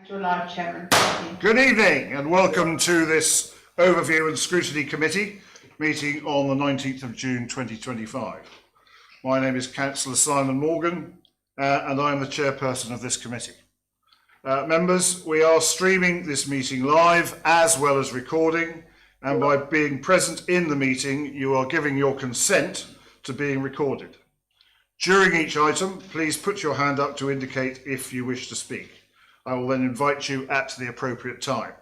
You're live, Chairman. Good evening and welcome to this Overview and Scrutiny Committee meeting on the 19th of June 2025. My name is Councillor Simon Morgan and I am the Chairperson of this committee. Members, we are streaming this meeting live as well as recording, and by being present in the meeting you are giving your consent to being recorded. During each item, please put your hand up to indicate if you wish to speak. I will then invite you at the appropriate time.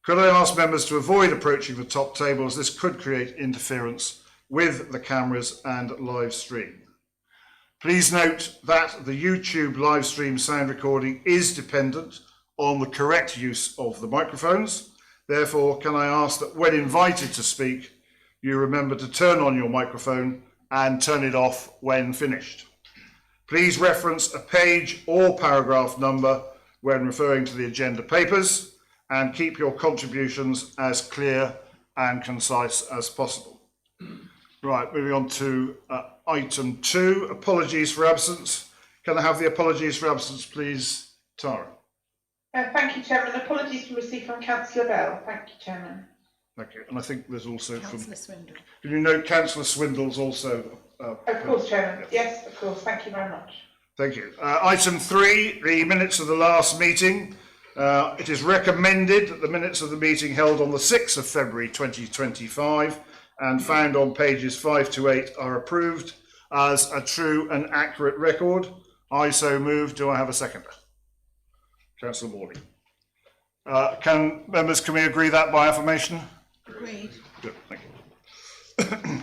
Could I ask members to avoid approaching the top table, as this could create interference with the cameras and live stream. Please note that the YouTube live stream sound recording is dependent on the correct use of the microphones. Therefore, can I ask that when invited to speak, you remember to turn on your microphone and turn it off when finished. Please reference a page or paragraph number when referring to the agenda papers, and keep your contributions as clear and concise as possible. Right, moving on to item 2, apologies for absence. Can I have the apologies for absence, please, Tara? Thank you, Chairman. Apologies received from Councillor Bell. Thank you, Chairman. Thank you. And I think there's also Councillor Swindle. Can you note Councillor Swindle's also? Of course, Chairman. Yes, of course. Thank you very much. Thank you. Item 3, the minutes of the last meeting. It is recommended that the minutes of the meeting held on the 6th of February 2025 and found on pages 5 to 8 are approved as a true and accurate record. I so move. Do I have a seconder? Councillor Morley. Can we agree that by affirmation? Agreed. Good, thank you.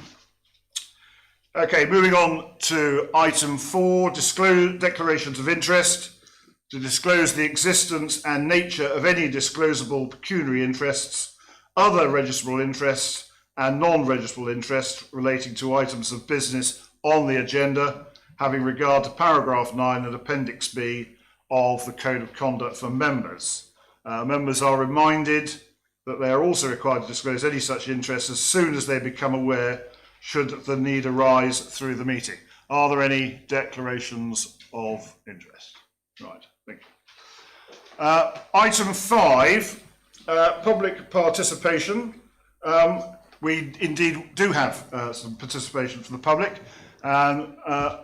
Okay, moving on to item 4, declarations of interest. To disclose the existence and nature of any disclosable pecuniary interests, other registrable interests and non-registrable interests relating to items of business on the agenda, having regard to paragraph 9 and appendix B of the Code of Conduct for members. Members are reminded that they are also required to disclose any such interests as soon as they become aware, should the need arise through the meeting. Are there any declarations of interest? Right, thank you. Item 5, public participation. We indeed do have some participation from the public, and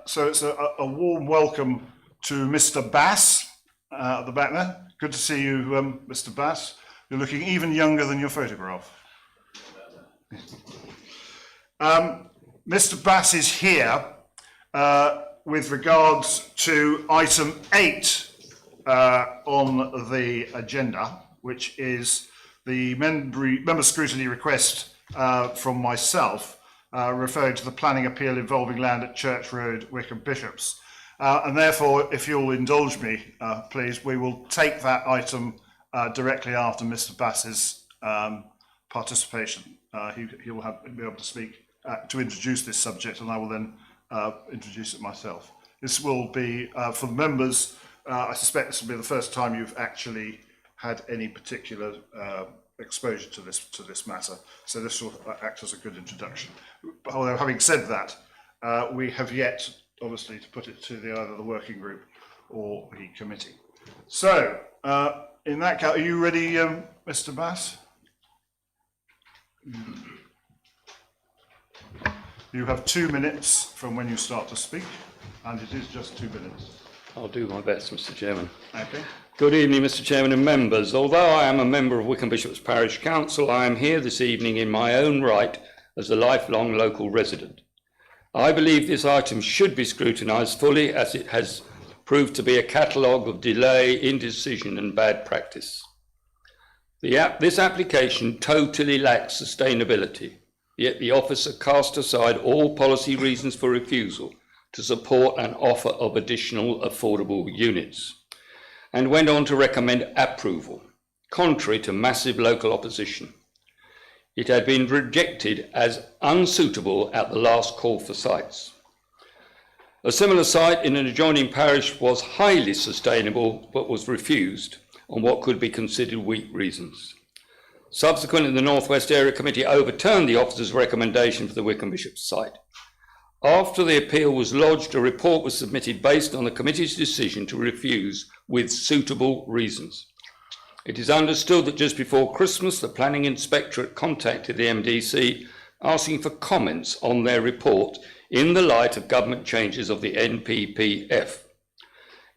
so it's a warm welcome to Mr. Bass at the back there. Good to see you, Mr. Bass. You're looking even younger than your photograph. Mr. Bass is here with regards to item 8 on the agenda, which is the member scrutiny request from myself referring to the planning appeal involving land at Church Road, Wickham Bishops. And therefore, if you'll indulge me, please, we will take that item directly after Mr. Bass's participation. He will be able to speak to introduce this subject, and I will then introduce it myself. This will be for the members. I suspect this will be the first time you've actually had any particular exposure to this matter, so this will act as a good introduction. Although, having said that, we have yet, obviously, to put it to either the working group or the committee. So, in that case, are you ready, Mr. Bass? You have 2 minutes from when you start to speak, and it is just 2 minutes. I'll do my best, Mr. Chairman. Okay. Good evening, Mr. Chairman and members. Although I am a member of Wickham Bishops Parish Council, I am here this evening in my own right as a lifelong local resident. I believe this item should be scrutinised fully, as it has proved to be a catalogue of delay, indecision and bad practice. This application totally lacks sustainability, yet the officer cast aside all policy reasons for refusal to support an offer of additional affordable units, and went on to recommend approval, contrary to massive local opposition. It had been rejected as unsuitable at the last call for sites. A similar site in an adjoining parish was highly sustainable, but was refused on what could be considered weak reasons. Subsequently, the North West Area Committee overturned the officer's recommendation for the Wickham Bishops site. After the appeal was lodged, a report was submitted based on the committee's decision to refuse with suitable reasons. It is understood that just before Christmas, the Planning Inspectorate contacted the MDC asking for comments on their report in the light of government changes of the NPPF.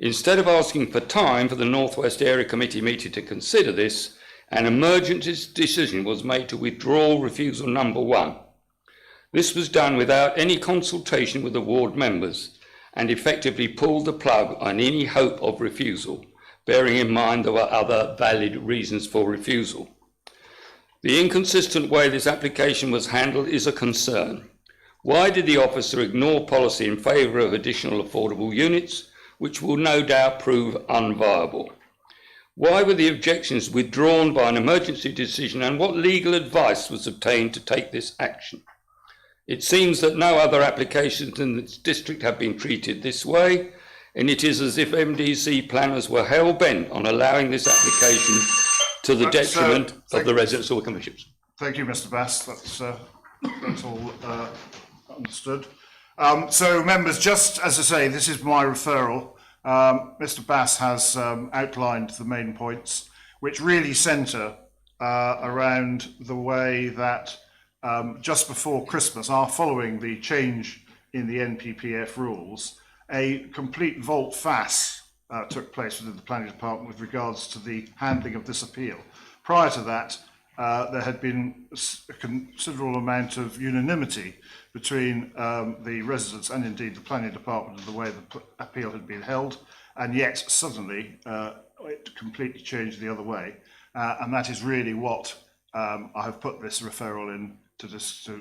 Instead of asking for time for the North West Area Committee meeting to consider this, an emergency decision was made to withdraw refusal number 1. This was done without any consultation with the ward members and effectively pulled the plug on any hope of refusal, bearing in mind there were other valid reasons for refusal. The inconsistent way this application was handled is a concern. Why did the officer ignore policy in favour of additional affordable units, which will no doubt prove unviable? Why were the objections withdrawn by an emergency decision, and what legal advice was obtained to take this action? It seems that no other applications in this district have been treated this way, and it is as if MDC planners were hell-bent on allowing this application to the detriment of the residents of Wickham Bishops. Thank you, Mr. Bass. That's all understood. So, members, just as I say, this is my referral. Mr. Bass has outlined the main points, which really centre around the way that just before Christmas, following the change in the NPPF rules, a complete volte-face took place within the planning department with regards to the handling of this appeal. Prior to that, there had been a considerable amount of unanimity between the residents and indeed the planning department of the way the appeal had been held, and yet suddenly it completely changed the other way, and that is really what I have put this referral in to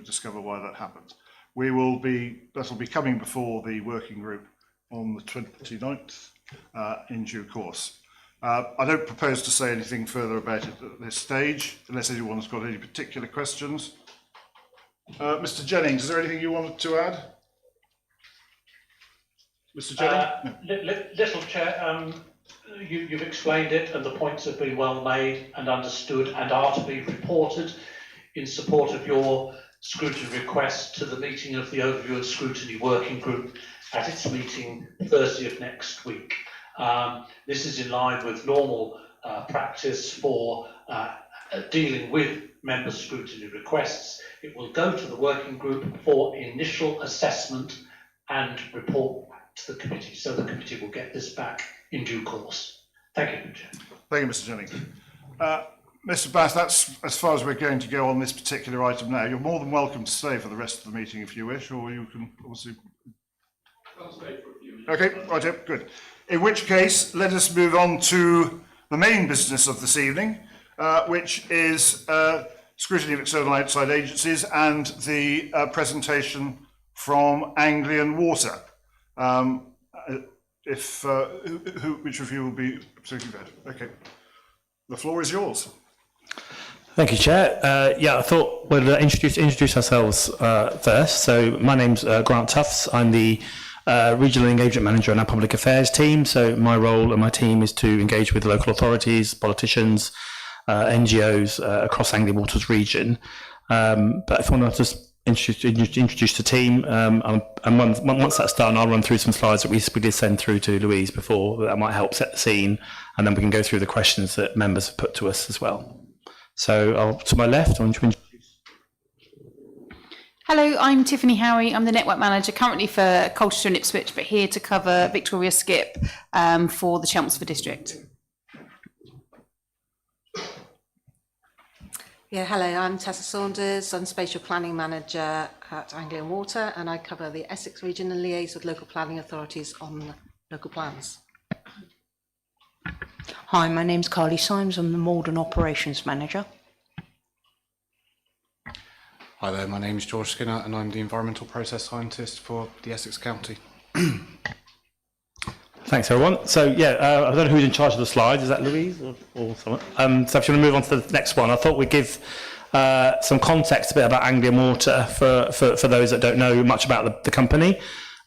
discover why that happened. That will be coming before the working group on the 29th in due course. I don't propose to say anything further about it at this stage, unless anyone's got any particular questions. Mr. Jennings, is there anything you wanted to add? Mr. Jennings? No. Little Chair, you've explained it, and the points have been well made and understood and are to be reported in support of your scrutiny request to the meeting of the Overview and Scrutiny Working Group at its meeting Thursday of next week. This is in line with normal practice for dealing with member scrutiny requests. It will go to the working group for initial assessment and report back to the committee. So the committee will get this back in due course. Thank you, Chair. Thank you, Mr. Jennings. Mr. Bass, that's as far as we're going to go on this particular item now. You're more than welcome to stay for the rest of the meeting if you wish, or you can obviously... I'll stay for a few minutes. Okay, right, good. In which case, let us move on to the main business of this evening, which is scrutiny of external outside agencies and the presentation from Anglian Water. Which of you will be particularly good? Okay, the floor is yours. Thank you, Chair. I thought we'd introduce ourselves first. So my name's Grant Tufts. I'm the Regional Engagement Manager in our Public Affairs team. So my role and my team is to engage with local authorities, politicians, NGOs across Anglian Water's region. But if I want to just introduce the team, and once that's done, I'll run through some slides that we did send through to Louise before. That might help set the scene, and then we can go through the questions that members have put to us as well. So to my left, I'm going to introduce. Hello, I'm Tiffany Howie. I'm the Network Manager currently for Colchester and Ipswich, but here to cover Victoria Skip for the Chelmsford District. Yeah, hello, I'm Tessa Saunders. I'm Spatial Planning Manager at Anglian Water, and I cover the Essex region and liaise with local planning authorities on local plans. Hi, my name's Carly Symes. I'm the Maldon Operations Manager. Hi there, my name is George Skinner and I'm the Environmental Process Scientist for the Essex County. Thanks, everyone. So, I don't know who's in charge of the slides. Is that Louise or someone? So if you want to move on to the next one, I thought we'd give some context a bit about Anglian Water for those that don't know much about the company.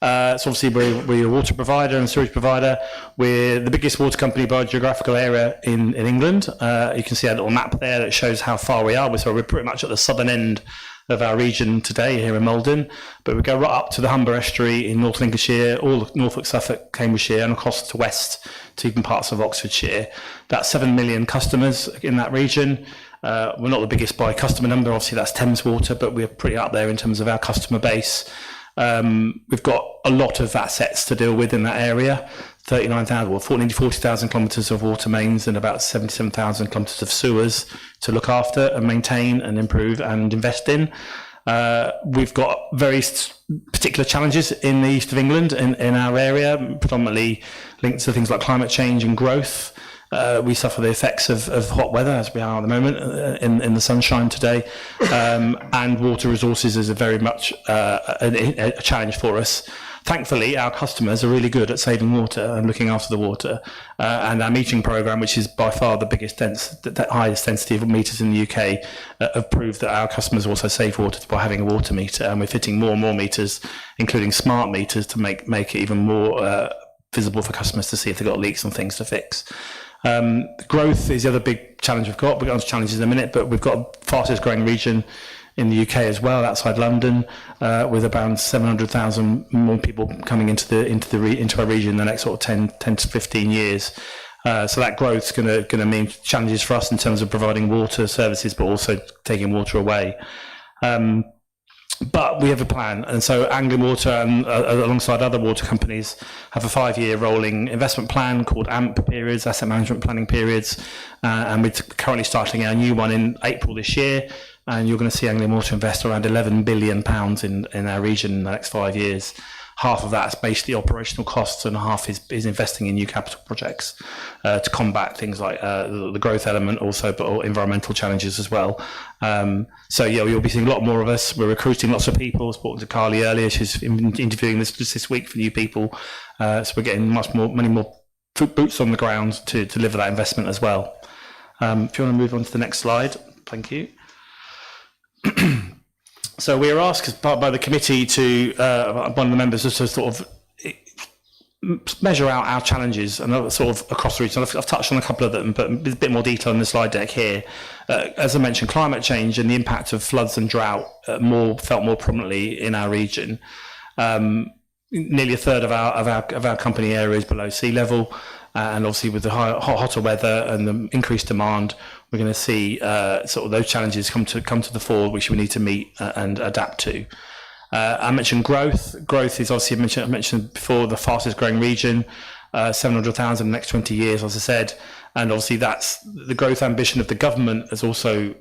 So obviously we're a water provider and sewage provider. We're the biggest water company by geographical area in England. You can see a little map there that shows how far we are. So we're pretty much at the southern end of our region today here in Maldon, but we go right up to the Humber Estuary in North Lincolnshire, all of Norfolk, Suffolk, Cambridgeshire, and across to west to even parts of Oxfordshire. That's 7 million customers in that region. We're not the biggest by customer number, obviously that's Thames Water, but we're pretty up there in terms of our customer base. We've got a lot of assets to deal with in that area. 39,000, well, 40,000 kilometres of water mains and about 77,000 kilometres of sewers to look after and maintain and improve and invest in. We've got very particular challenges in the east of England in our area, predominantly linked to things like climate change and growth. We suffer the effects of hot weather, as we are at the moment, in the sunshine today. And water resources is a very much a challenge for us. Thankfully, our customers are really good at saving water and looking after the water. And our metering programme, which is by far the biggest, highest density of meters in the UK, have proved that our customers also save water by having a water meter. And we're fitting more and more meters, including smart meters, to make it even more visible for customers to see if they've got leaks and things to fix. Growth is the other big challenge we've got. We'll get on to challenges in a minute, but we've got the fastest growing region in the UK as well, outside London, with about 700,000 more people coming into our region in the next sort of 10 to 15 years. So that growth is going to mean challenges for us in terms of providing water services, but also taking water away. But we have a plan, and so Anglian Water and alongside other water companies have a 5-year rolling investment plan called AMP periods, asset management planning periods, and we're currently starting our new one in April this year, and you're going to see Anglian Water invest around £11 billion in our region in the next 5 years. Half of that is basically operational costs and half is investing in new capital projects to combat things like the growth element also, but environmental challenges as well. So yeah, you'll be seeing a lot more of us. We're recruiting lots of people. I spoke to Carly earlier. She's interviewing this week for new people. So we're getting many more boots on the ground to deliver that investment as well. If you want to move on to the next slide, thank you. So we were asked by the committee to, one of the members, just to sort of measure out our challenges and sort of across the region. I've touched on a couple of them, but there's a bit more detail in the slide deck here. As I mentioned, climate change and the impact of floods and drought felt more prominently in our region. Nearly a third of our company area is below sea level, and obviously with the hotter weather and the increased demand, we're going to see sort of those challenges come to the fore, which we need to meet and adapt to. I mentioned growth. Growth is obviously, I mentioned before, the fastest growing region, 700,000 in the next 20 years, as I said. And obviously that's the growth ambition of the government has also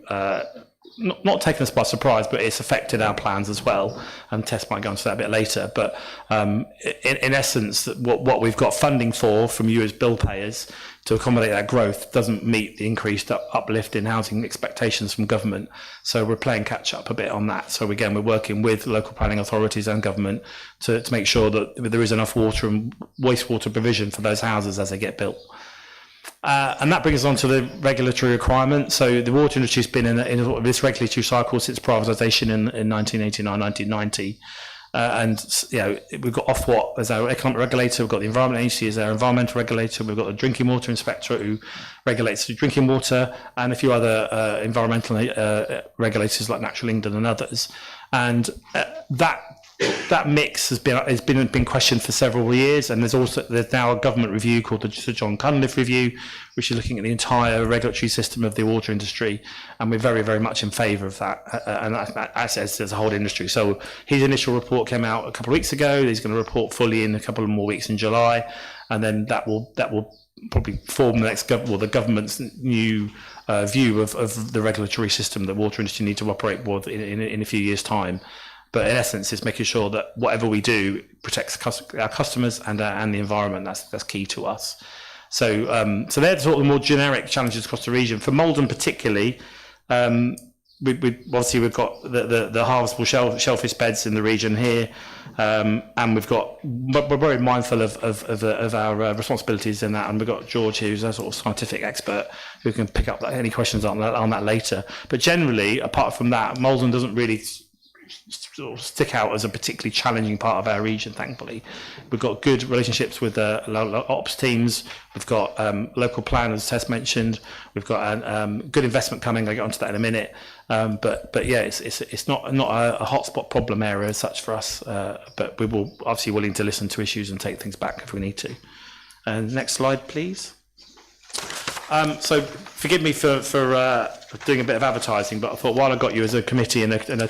not taken us by surprise, but it's affected our plans as well. And Tess might go into that a bit later. But in essence, what we've got funding for from you as bill payers to accommodate that growth doesn't meet the increased uplift in housing expectations from government. So we're playing catch up a bit on that. So again, we're working with local planning authorities and government to make sure that there is enough water and wastewater provision for those houses as they get built. And that brings us on to the regulatory requirement. So the water industry has been in this regulatory cycle since privatisation in 1989, 1990. And you know, we've got Ofwat as our economic regulator, we've got the Environment Agency as our environmental regulator, we've got the Drinking Water Inspector who regulates the drinking water, and a few other environmental regulators like Natural England and others. And that mix has been questioned for several years, and there's now a government review called the Sir John Cunliffe Review, which is looking at the entire regulatory system of the water industry, and we're very, very much in favour of that, and as there's a whole industry. So his initial report came out a couple of weeks ago. He's going to report fully in a couple of more weeks in July, and then that will probably form the government's new view of the regulatory system that water industry need to operate with in a few years' time. But in essence, it's making sure that whatever we do protects our customers and the environment. That's key to us. So they're sort of the more generic challenges across the region. For Maldon particularly, we've got the harvestable shellfish beds in the region here, and we're very mindful of our responsibilities in that. And we've got George, who's a sort of scientific expert, who can pick up any questions on that later. But generally, apart from that, Maldon doesn't really sort of stick out as a particularly challenging part of our region, thankfully. We've got good relationships with ops teams, we've got local planners, Tess mentioned, we've got good investment coming, I'll get onto that in a minute. But yeah, it's not a hotspot problem area as such for us, but we will obviously willing to listen to issues and take things back if we need to. And next slide, please. So forgive me for doing a bit of advertising, but I thought while I got you as a committee and a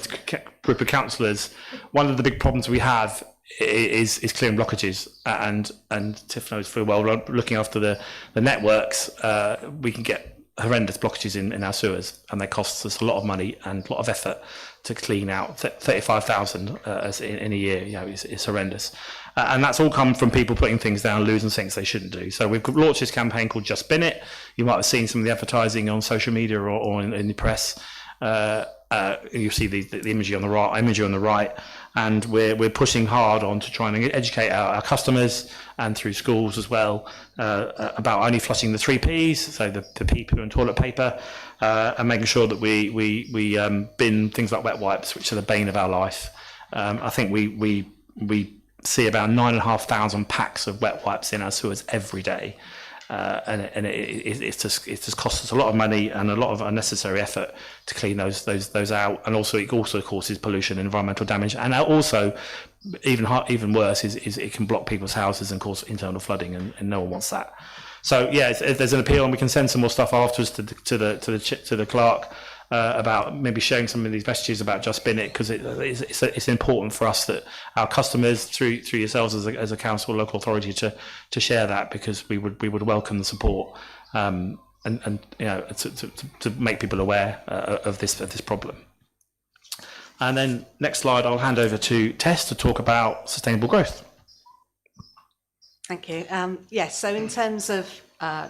group of councillors, one of the big problems we have is clearing blockages, and Tiff knows very well, looking after the networks, we can get horrendous blockages in our sewers, and they cost us a lot of money and a lot of effort to clean out. 35,000 in a year, it's horrendous. And that's all come from people putting things down, losing things they shouldn't do. So we've launched this campaign called Just Bin It. You might have seen some of the advertising on social media or in the press. You see the imagery on the right, and we're pushing hard on to try and educate our customers and through schools as well about only flushing the 3 Ps, so the pee, poo and toilet paper, and making sure that we bin things like wet wipes, which are the bane of our life. I think we see about 9,500 packs of wet wipes in our sewers every day. And it's just cost us a lot of money and a lot of unnecessary effort to clean those out, and also it also causes pollution and environmental damage, and also even worse is it can block people's houses and cause internal flooding, and no one wants that. So yeah, there's an appeal, and we can send some more stuff afterwards to the clerk about maybe sharing some of these messages about Just Bin It, because it's important for us that our customers through yourselves as a council, local authority, to share that, because we would welcome the support and to make people aware of this problem. And then next slide, I'll hand over to Tess to talk about sustainable growth. Thank you. Yes, so in terms of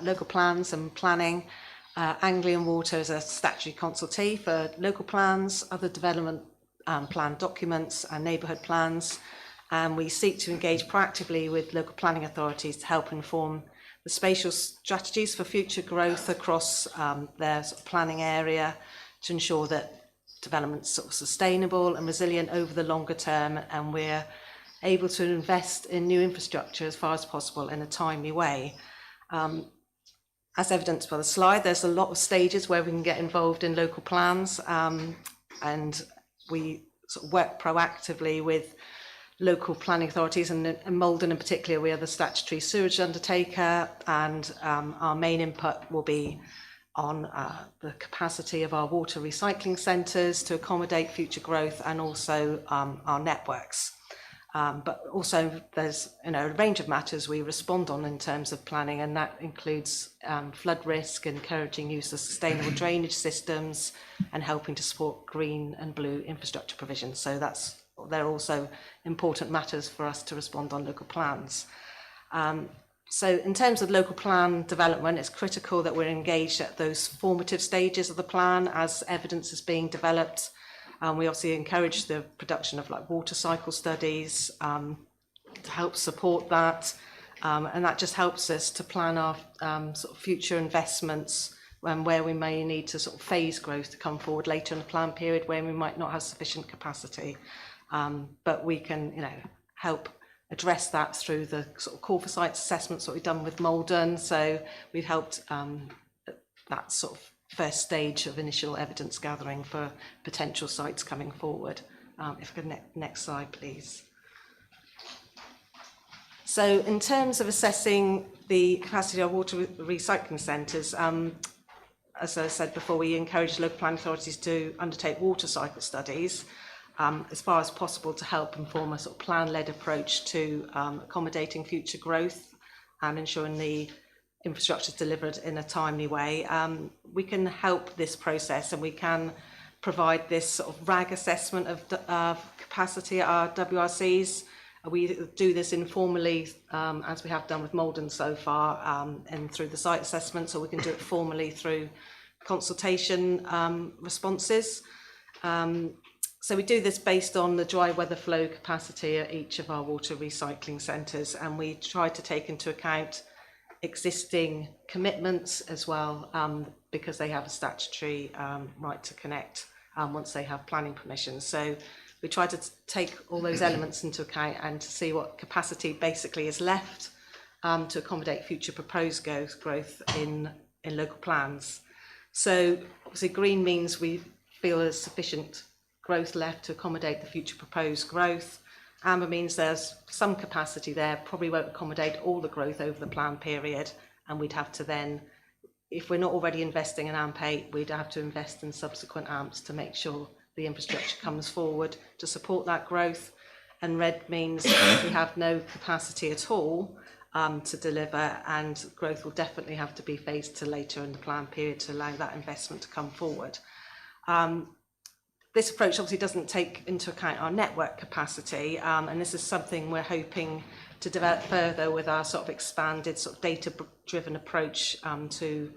local plans and planning, Anglian Water is a statutory consultee for local plans, other development plan documents and neighbourhood plans, and we seek to engage proactively with local planning authorities to help inform the spatial strategies for future growth across their planning area, to ensure that development's sustainable and resilient over the longer term, and we're able to invest in new infrastructure as far as possible in a timely way. As evidenced by the slide, there's a lot of stages where we can get involved in local plans, and we work proactively with local planning authorities, and in Maldon in particular, we are the statutory sewage undertaker, and our main input will be on the capacity of our water recycling centres to accommodate future growth, and also our networks. But also there's a range of matters we respond on in terms of planning, and that includes flood risk, encouraging use of sustainable drainage systems, and helping to support green and blue infrastructure provisions. So they're also important matters for us to respond on local plans. So in terms of local plan development, it's critical that we're engaged at those formative stages of the plan as evidence is being developed. We also encourage the production of water cycle studies to help support that, and that just helps us to plan our future investments and where we may need to phase growth to come forward later in the plan period where we might not have sufficient capacity. But we can help address that through the call for sites assessments that we've done with Maldon. So we've helped that first stage of initial evidence gathering for potential sites coming forward. If I could next slide, please. So in terms of assessing the capacity of water recycling centres, as I said before, we encourage local planning authorities to undertake water cycle studies as far as possible to help inform a plan-led approach to accommodating future growth and ensuring the infrastructure is delivered in a timely way. We can help this process, and we can provide this RAG assessment of capacity at our WRCs. We do this informally, as we have done with Maldon so far, and through the site assessment, so we can do it formally through consultation responses. So we do this based on the dry weather flow capacity at each of our water recycling centres, and we try to take into account existing commitments as well, because they have a statutory right to connect once they have planning permission. So we try to take all those elements into account and to see what capacity basically is left to accommodate future proposed growth in local plans. So obviously green means we feel there's sufficient growth left to accommodate the future proposed growth. Amber means there's some capacity there, probably won't accommodate all the growth over the plan period, and we'd have to then, if we're not already investing in AMP8, we'd have to invest in subsequent AMPs to make sure the infrastructure comes forward to support that growth. And red means we have no capacity at all to deliver, and growth will definitely have to be phased to later in the plan period to allow that investment to come forward. This approach obviously doesn't take into account our network capacity, and this is something we're hoping to develop further with our sort of expanded sort of data-driven approach to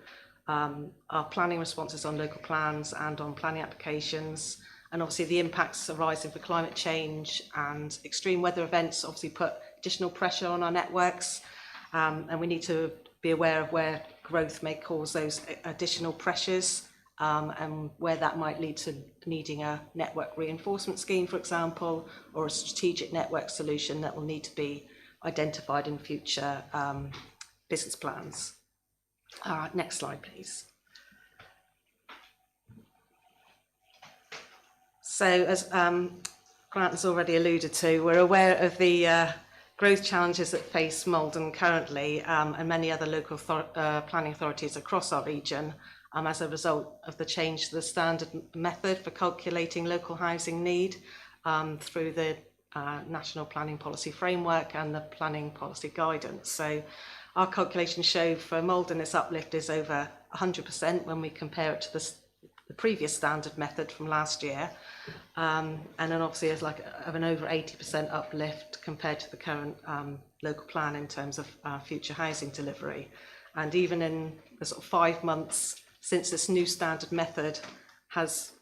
our planning responses on local plans and on planning applications. And obviously the impacts arising for climate change and extreme weather events obviously put additional pressure on our networks, and we need to be aware of where growth may cause those additional pressures, and where that might lead to needing a network reinforcement scheme, for example, or a strategic network solution that will need to be identified in future business plans. All right, next slide, please. So as Grant has already alluded to, we're aware of the growth challenges that face Maldon currently, and many other local planning authorities across our region, as a result of the change to the standard method for calculating local housing need through the National Planning Policy Framework and the Planning Policy Guidance. So our calculations show for Maldon this uplift is over 100% when we compare it to the previous standard method from last year, and then obviously there's like an over 80% uplift compared to the current local plan in terms of future housing delivery. And even in the sort of 5 months since this new standard method has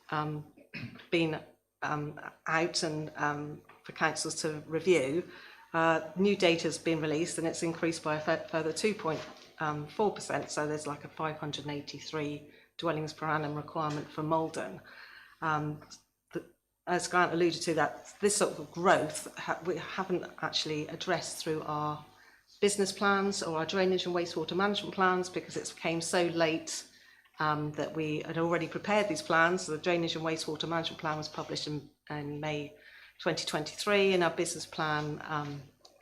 been out and for councils to review, new data has been released and it's increased by a further 2.4%. So there's like a 583 dwellings per annum requirement for Maldon. As Grant alluded to, that this sort of growth we haven't actually addressed through our business plans or our drainage and wastewater management plans, because it came so late that we had already prepared these plans. The drainage and wastewater management plan was published in May 2023, and our business plan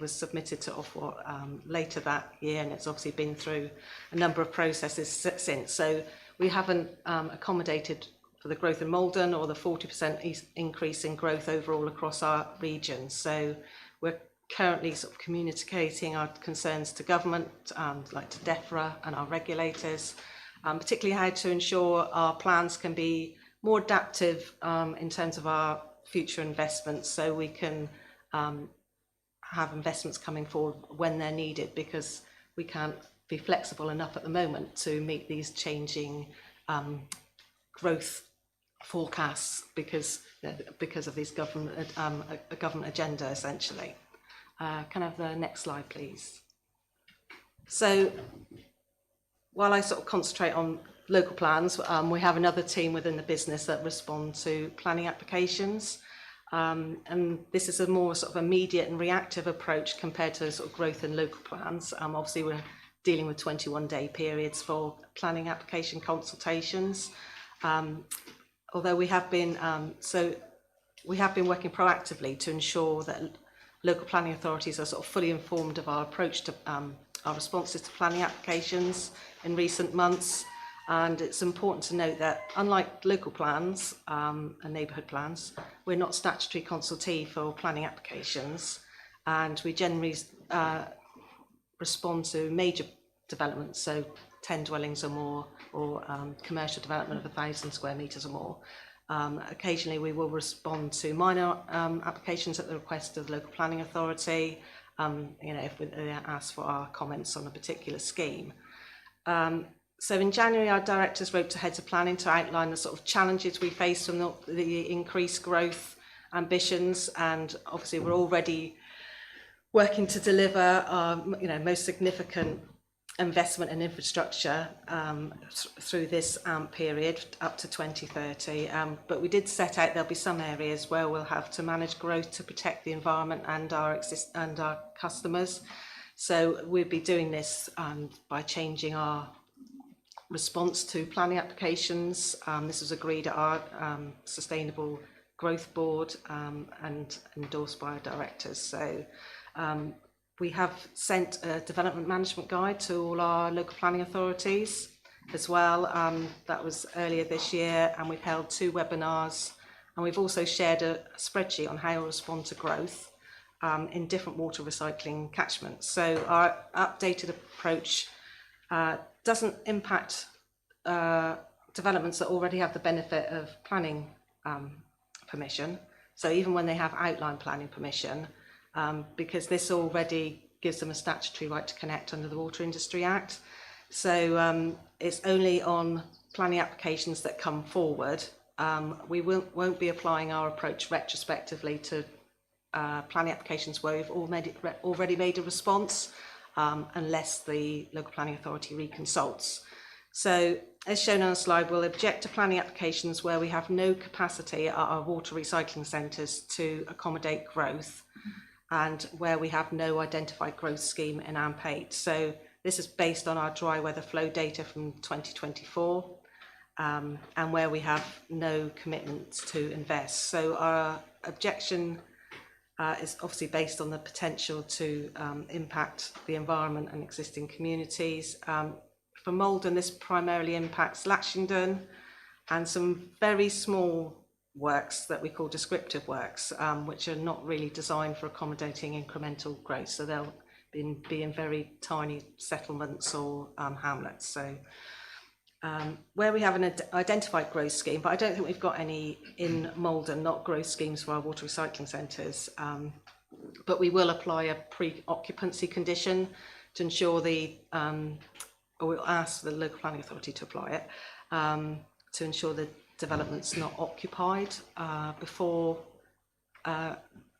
was submitted to Ofwat later that year, and it's obviously been through a number of processes since. So we haven't accommodated for the growth in Maldon or the 40% increase in growth overall across our region. So we're currently sort of communicating our concerns to government, like to DEFRA and our regulators, particularly how to ensure our plans can be more adaptive in terms of our future investments, so we can have investments coming forward when they're needed, because we can't be flexible enough at the moment to meet these changing growth forecasts because of these government agenda, essentially. Can I have the next slide, please? So while I sort of concentrate on local plans, we have another team within the business that respond to planning applications. And this is a more sort of immediate and reactive approach compared to sort of growth in local plans. Obviously, we're dealing with 21-day periods for planning application consultations. Although we have been working proactively to ensure that local planning authorities are sort of fully informed of our approach to our responses to planning applications in recent months. And it's important to note that unlike local plans and neighbourhood plans, we're not statutory consultee for planning applications, and we generally respond to major developments, so 10 dwellings or more, or commercial development of 1,000 square metres or more. Occasionally we will respond to minor applications at the request of the local planning authority, if they ask for our comments on a particular scheme. So in January, our directors wrote to heads of planning to outline the sort of challenges we face from the increased growth ambitions, and obviously we're already working to deliver our most significant investment in infrastructure through this period up to 2030. But we did set out there'll be some areas where we'll have to manage growth to protect the environment and our customers. So we'll be doing this by changing our response to planning applications. This was agreed at our Sustainable Growth Board and endorsed by our directors. So we have sent a development management guide to all our local planning authorities as well. That was earlier this year, and we've held 2 webinars, and we've also shared a spreadsheet on how to respond to growth in different water recycling catchments. So our updated approach doesn't impact developments that already have the benefit of planning permission. So even when they have outline planning permission, because this already gives them a statutory right to connect under the Water Industry Act. So it's only on planning applications that come forward. We won't be applying our approach retrospectively to planning applications where we've already made a response, unless the local planning authority reconsults. So as shown on the slide, we'll object to planning applications where we have no capacity at our water recycling centres to accommodate growth, and where we have no identified growth scheme in AMP8. So this is based on our dry weather flow data from 2024, and where we have no commitments to invest. So our objection is obviously based on the potential to impact the environment and existing communities. For Maldon, this primarily impacts Latchington and some very small works that we call descriptive works, which are not really designed for accommodating incremental growth. So they'll be in very tiny settlements or hamlets. So where we have an identified growth scheme, but I don't think we've got any in Maldon, not growth schemes for our water recycling centres, but we will apply a pre-occupancy condition to ensure or we'll ask the local planning authority to apply it, to ensure the development's not occupied before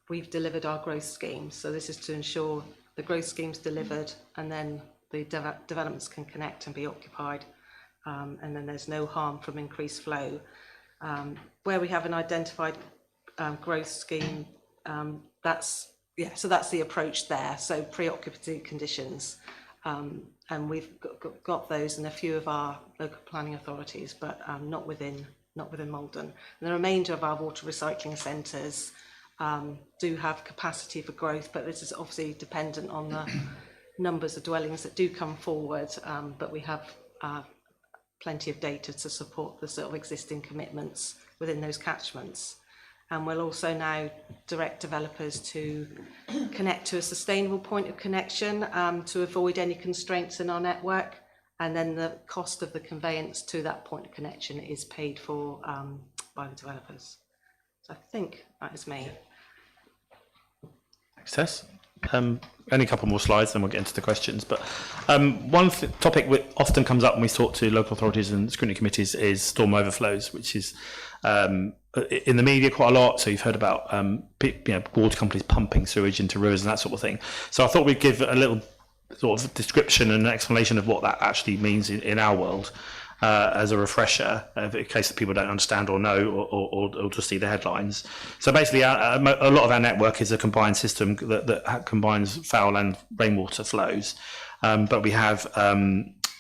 we've delivered our growth scheme. So this is to ensure the growth scheme's delivered, and then the developments can connect and be occupied, and then there's no harm from increased flow. Where we have an identified growth scheme, that's the approach there. So pre-occupancy conditions, and we've got those in a few of our local planning authorities, but not within Maldon. And the remainder of our water recycling centres do have capacity for growth, but this is obviously dependent on the numbers of dwellings that do come forward, but we have plenty of data to support the sort of existing commitments within those catchments. And we'll also now direct developers to connect to a sustainable point of connection to avoid any constraints in our network. And then the cost of the conveyance to that point of connection is paid for by the developers. So I think that is me. Thanks, Tess. Only a couple more slides, then we'll get into the questions. But one topic which often comes up when we talk to local authorities and scrutiny committees is storm overflows, which is in the media quite a lot. So you've heard about water companies pumping sewage into rivers and that sort of thing. So I thought we'd give a little sort of description and an explanation of what that actually means in our world, as a refresher, in case that people don't understand or know, or just see the headlines. So basically, a lot of our network is a combined system that combines foul and rainwater flows. But we have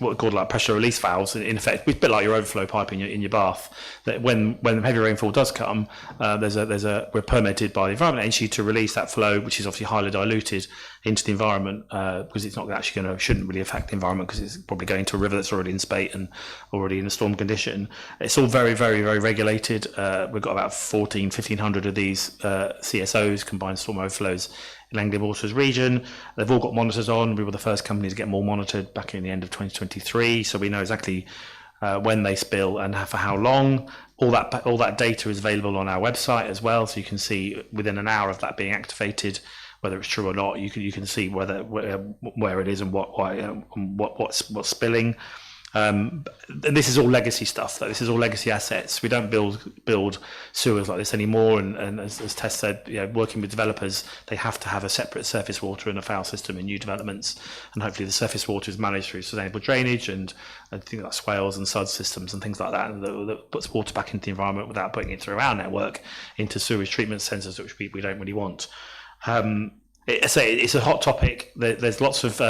what we call like pressure release valves. In effect, it's a bit like your overflow pipe in your bath. That when heavy rainfall does come, we're permitted by the Environment Agency to release that flow, which is obviously highly diluted into the environment, because it's not actually shouldn't really affect the environment, because it's probably going to a river that's already in spate and already in a storm condition. It's all very, very, very regulated. We've got about 1,500 of these CSOs, combined storm overflows, in Anglian Waters region. They've all got monitors on. We were the first company to get more monitored back in the end of 2023, so we know exactly when they spill and for how long. All that data is available on our website as well, so you can see within an hour of that being activated whether it's true or not. You can see where it is and what's spilling. This is all legacy stuff. This is all legacy assets. We don't build sewers like this anymore. And as Tess said, working with developers, they have to have a separate surface water and a foul system in new developments. And hopefully the surface water is managed through sustainable drainage and things like swales and sud systems and things like that, and that puts water back into the environment without putting it through our network into sewage treatment centres, which we don't really want. It's a hot topic. There's lots of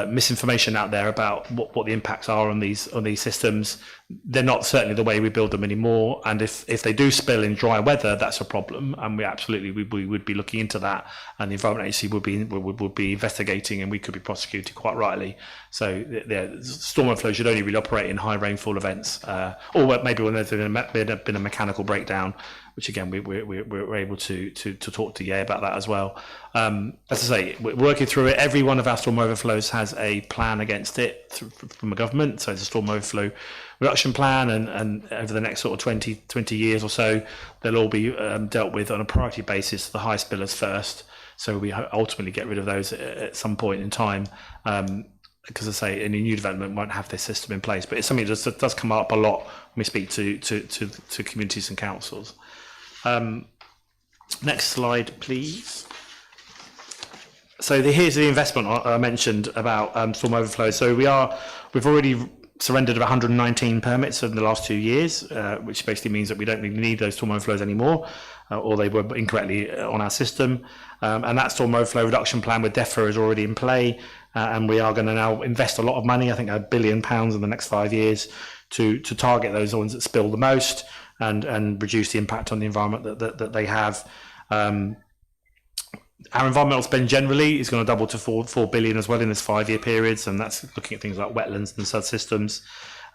misinformation out there about what the impacts are on these systems. They're not certainly the way we build them anymore, and if they do spill in dry weather, that's a problem, and we would be looking into that, and the Environment Agency would be investigating, and we could be prosecuted quite rightly. So storm overflow should only really operate in high rainfall events, or maybe when there's been a mechanical breakdown, which again we're able to talk to Ye about that as well. As I say, we're working through it. Every one of our storm overflows has a plan against it from the government. So it's a storm overflow reduction plan, and over the next sort of 20 years or so, they'll all be dealt with on a priority basis, the high spillers first. So we ultimately get rid of those at some point in time. Because I say any new development won't have this system in place, but it's something that does come up a lot when we speak to communities and councils. Next slide, please. So here's the investment I mentioned about storm overflow. So we've already surrendered 119 permits in the last 2 years, which basically means that we don't really need those storm overflows anymore, or they were incorrectly on our system. And that storm overflow reduction plan with DEFRA is already in play, and we are going to now invest a lot of money, I think £1 billion in the next 5 years, to target those ones that spill the most and reduce the impact on the environment that they have. Our environmental spend generally is going to double to 4 billion as well in this 5-year period, and that's looking at things like wetlands and sud systems.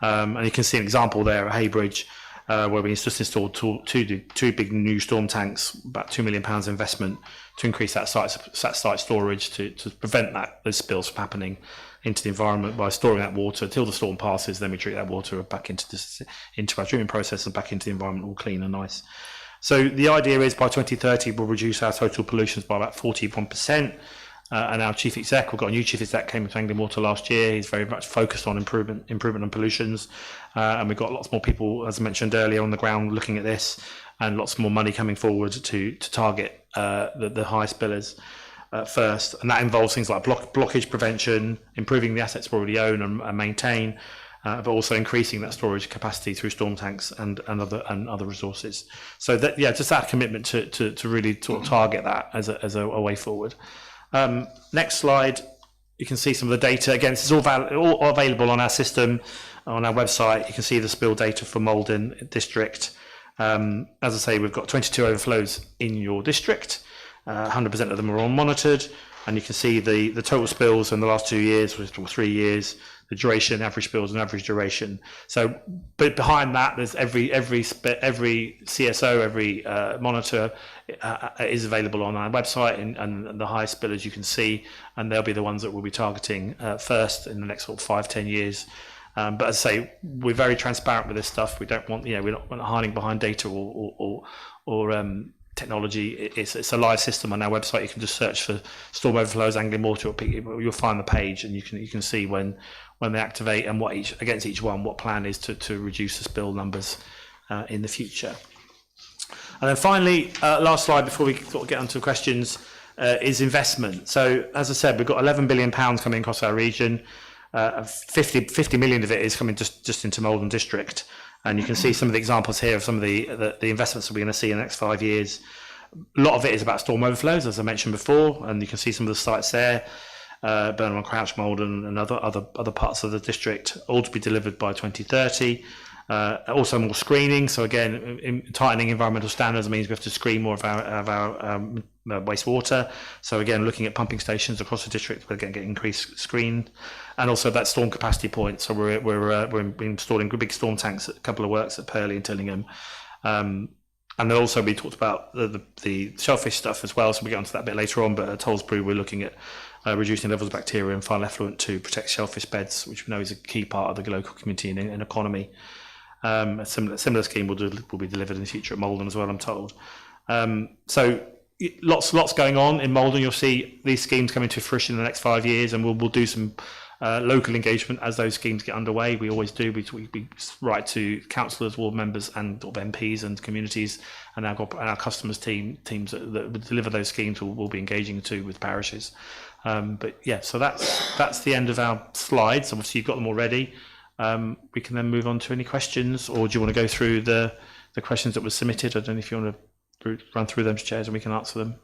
And you can see an example there at Haybridge, where we just installed two big new storm tanks, about £2 million investment to increase that site storage to prevent those spills from happening into the environment by storing that water till the storm passes. Then we treat that water back into our treatment process and back into the environment all clean and nice. So the idea is by 2030 we'll reduce our total pollutions by about 41%. And our chief exec, we've got a new chief exec, came into Anglian Water last year. He's very much focused on improvement on pollutions, and we've got lots more people, as I mentioned earlier, on the ground looking at this, and lots more money coming forward to target the high spillers first. And that involves things like blockage prevention, improving the assets we already own and maintain, but also increasing that storage capacity through storm tanks and other resources. So that, just that commitment to really sort of target that as a way forward. Next slide, you can see some of the data. Again, this is all available on our system, on our website. You can see the spill data for Maldon district. As I say, we've got 22 overflows in your district. 100% of them are all monitored, and you can see the total spills in the last 2 years, or 3 years, the duration, average spills and average duration. So, but behind that, there's every CSO, every monitor is available on our website, and the high spillers you can see, and they'll be the ones that we'll be targeting first in the next sort of 5-10 years. But as I say, we're very transparent with this stuff. We don't want, we're not hiding behind data or technology. It's a live system on our website. You can just search for storm overflows, Anglian Water, you'll find the page, and you can see when they activate and against each one what plan is to reduce the spill numbers in the future. And then finally, last slide before we sort of get onto questions, is investment. So as I said, we've got £11 billion coming across our region. 50 million of it is coming just into Maldon district, and you can see some of the examples here of some of the investments that we're going to see in the next 5 years. A lot of it is about storm overflows, as I mentioned before, and you can see some of the sites there, Burnham and Crouch, Maldon, and other parts of the district, all to be delivered by 2030. Also more screening. So again, tightening environmental standards means we have to screen more of our wastewater. So again, looking at pumping stations across the district, we're going to get increased screen, and also that storm capacity point. So we're installing big storm tanks at a couple of works at Purley and Tillingham. And then also we talked about the shellfish stuff as well. So we'll get onto that a bit later on. But at Tollsbury, we're looking at reducing levels of bacteria and final effluent to protect shellfish beds, which we know is a key part of the local community and economy. A similar scheme will be delivered in the future at Maldon as well, I'm told. So lots going on in Maldon. You'll see these schemes coming to fruition in the next 5 years, and we'll do some local engagement as those schemes get underway. We always do. We write to councillors, ward members, and MPs and communities, and our customers teams that deliver those schemes will be engaging too with parishes. But yeah, so that's the end of our slides. Obviously, you've got them already. We can then move on to any questions, or do you want to go through the questions that were submitted? I don't know if you want to run through them, chairs, and we can answer them.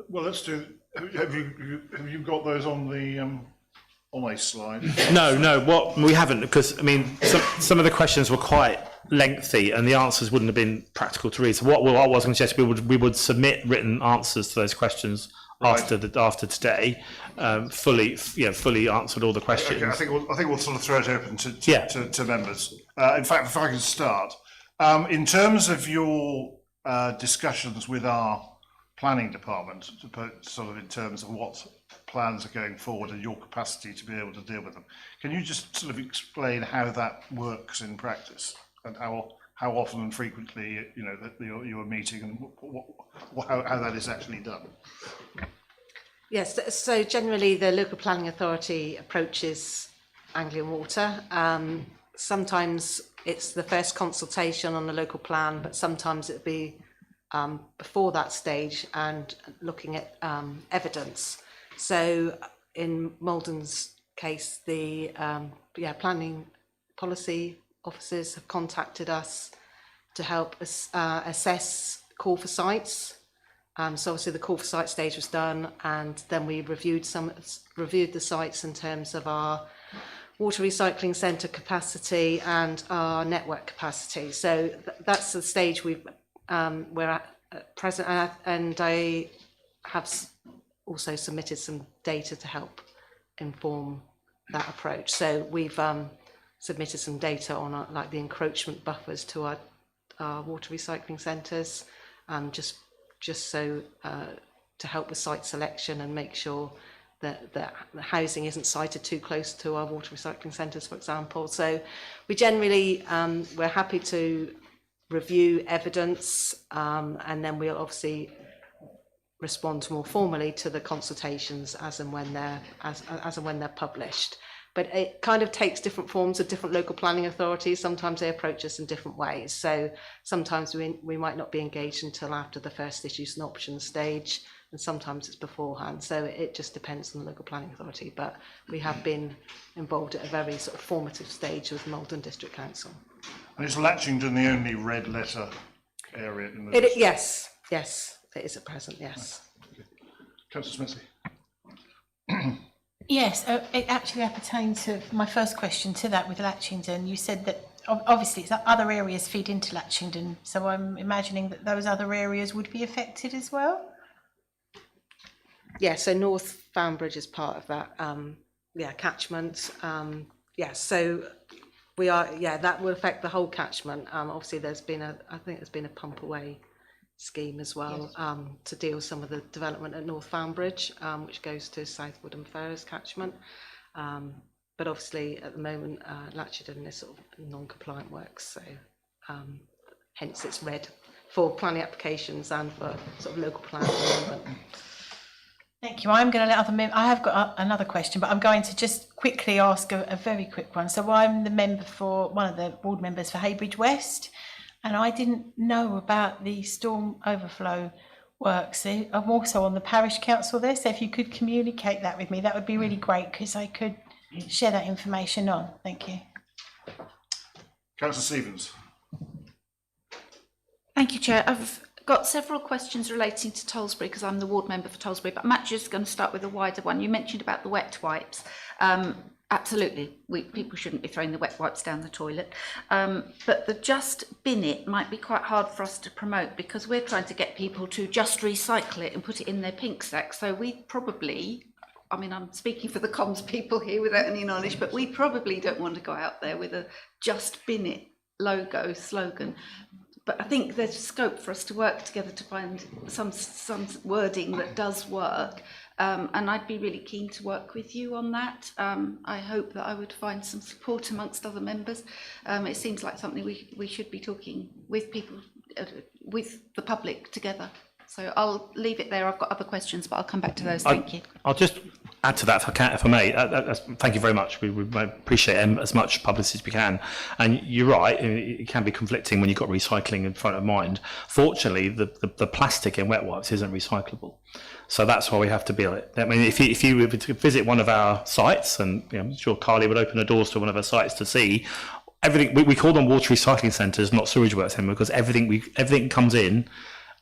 Well, let's do. Have you got those on the on a slide? No. What we haven't, because I mean, some of the questions were quite lengthy, and the answers wouldn't have been practical to read. So what I was going to suggest, we would submit written answers to those questions after today, fully answered all the questions. Okay, I think we'll sort of throw it open to members. In fact, if I can start, in terms of your discussions with our planning department, sort of in terms of what plans are going forward and your capacity to be able to deal with them, can you just sort of explain how that works in practice and how often and frequently that you're meeting and how that is actually done? Yes, so generally the local planning authority approaches Anglian Water. Sometimes it's the first consultation on the local plan, but sometimes it'll be before that stage and looking at evidence. So in Maldon's case, the planning policy officers have contacted us to help us assess call for sites. So obviously the call for site stage was done, and then we reviewed the sites in terms of our water recycling centre capacity and our network capacity. So that's the stage we're at present, and I have also submitted some data to help inform that approach. So we've submitted some data on like the encroachment buffers to our water recycling centres, just so to help with site selection and make sure that the housing isn't sited too close to our water recycling centres, for example. So we generally, we're happy to review evidence, and then we'll obviously respond more formally to the consultations as and when they're published. But it kind of takes different forms of different local planning authorities. Sometimes they approach us in different ways. So sometimes we might not be engaged until after the first issues and options stage, and sometimes it's beforehand. So it just depends on the local planning authority. But we have been involved at a very sort of formative stage with Maldon District Council. And is Latchington the only red letter area in the district? Yes, it is at present, yes. Okay. Councillor Smithy. Yes, it actually pertains to my first question to that with Latchington. You said that obviously it's other areas feed into Latchington, so I'm imagining that those other areas would be affected as well? Yeah, so North Foundbridge is part of that catchment. So we are, that will affect the whole catchment. Obviously I think there's been a pump away scheme as well, yes, to deal with some of the development at North Foundbridge, which goes to Southwood and Ferrers catchment. But obviously at the moment, Latchington is sort of non-compliant works, so hence it's red for planning applications and for sort of local plan development. Thank you. I'm going to let other members. I have got another question, but I'm going to just quickly ask a very quick one. So I'm the member for one of the board members for Heybridge West, and I didn't know about the storm overflow works. I'm also on the parish council there, so if you could communicate that with me, that would be really great, because I could share that information on. Thank you. Councillor Stevens. Thank you, Chair. I've got several questions relating to Tollesbury, because I'm the ward member for Tollesbury, but I'm actually just going to start with a wider one. You mentioned about the wet wipes. Absolutely, people shouldn't be throwing the wet wipes down the toilet. But the just bin it might be quite hard for us to promote, because we're trying to get people to just recycle it and put it in their pink sack. So we probably, I mean, I'm speaking for the comms people here without any knowledge, but we probably don't want to go out there with a just bin it logo slogan. But I think there's scope for us to work together to find some wording that does work. And I'd be really keen to work with you on that. I hope that I would find some support amongst other members. It seems like something we should be talking with people, with the public together. So I'll leave it there. I've got other questions, but I'll come back to those. Thank you. I'll just add to that, if I may. Thank you very much. We appreciate as much publicity as we can. And you're right, it can be conflicting when you've got recycling in front of mind. Fortunately, the plastic in wet wipes isn't recyclable. So that's why we have to bill it. I mean, if you were to visit one of our sites, and I'm sure Carly would open the doors to one of our sites to see, everything, we call them water recycling centres, not sewage works anymore, because everything comes in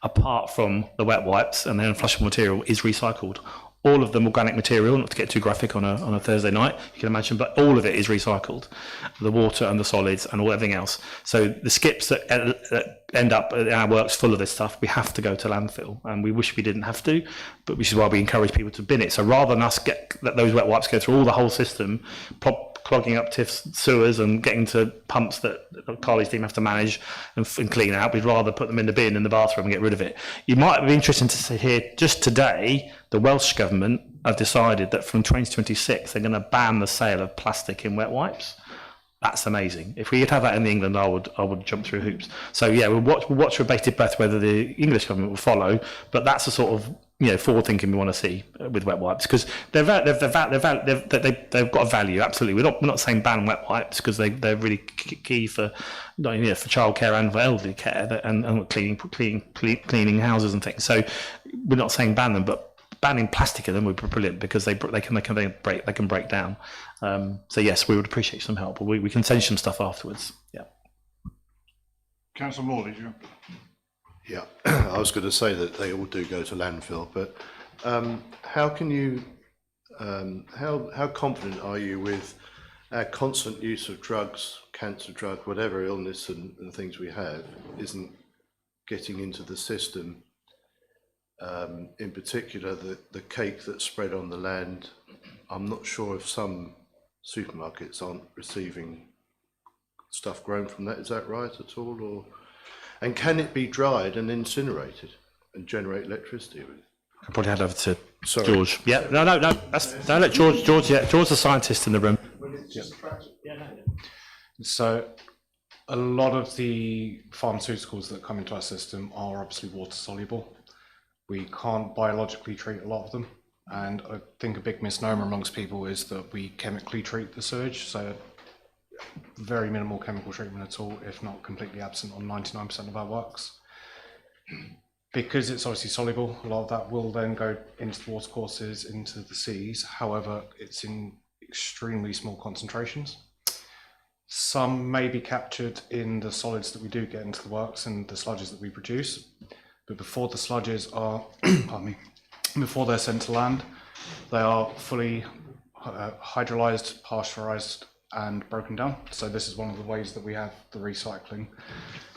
apart from the wet wipes and then flushable material is recycled. All of the organic material, not to get too graphic on a Thursday night, you can imagine, but all of it is recycled. The water and the solids and everything else. So the skips that end up in our works full of this stuff, we have to go to landfill, and we wish we didn't have to, but which is why we encourage people to bin it. So rather than us let those wet wipes go through all the whole system, clogging up TIF's sewers and getting to pumps that Carly's team have to manage and clean out, we'd rather put them in the bin in the bathroom and get rid of it. You might be interested to hear, just today, the Welsh Government have decided that from 2026, they're going to ban the sale of plastic in wet wipes. That's amazing. If we could have that in England, I would jump through hoops. So yeah, we'll watch with bated breath whether the English government will follow, but that's the sort of forward thinking we want to see with wet wipes, because they've got a value. Absolutely, we're not saying ban wet wipes, because they're really key for for childcare and for elderly care and cleaning houses and things. So we're not saying ban them, but banning plastic in them would be brilliant, because they can break down. So yes, we would appreciate some help, but we can send you some stuff afterwards. Yeah. Councillor Moore, did you? Yeah, I was going to say that they all do go to landfill, but how can you, how confident are you with our constant use of drugs, cancer drug, whatever illness and things we have, isn't getting into the system? In particular, the cake that's spread on the land, I'm not sure if some supermarkets aren't receiving stuff grown from that. Is that right at all? Or, and can it be dried and incinerated and generate electricity with it? I'll probably hand over to George. Yeah, no. Let George. Yeah, George's the scientist in the room. So, a lot of the pharmaceuticals that come into our system are obviously water soluble. We can't biologically treat a lot of them, and I think a big misnomer amongst people is that we chemically treat the sewage. So, very minimal chemical treatment at all, if not completely absent on 99% of our works. Because it's obviously soluble, a lot of that will then go into the watercourses, into the seas. However, it's in extremely small concentrations. Some may be captured in the solids that we do get into the works and the sludges that we produce. But before the sludges are, before they're sent to land, they are fully hydrolyzed, pasteurized, and broken down. So this is one of the ways that we have the recycling.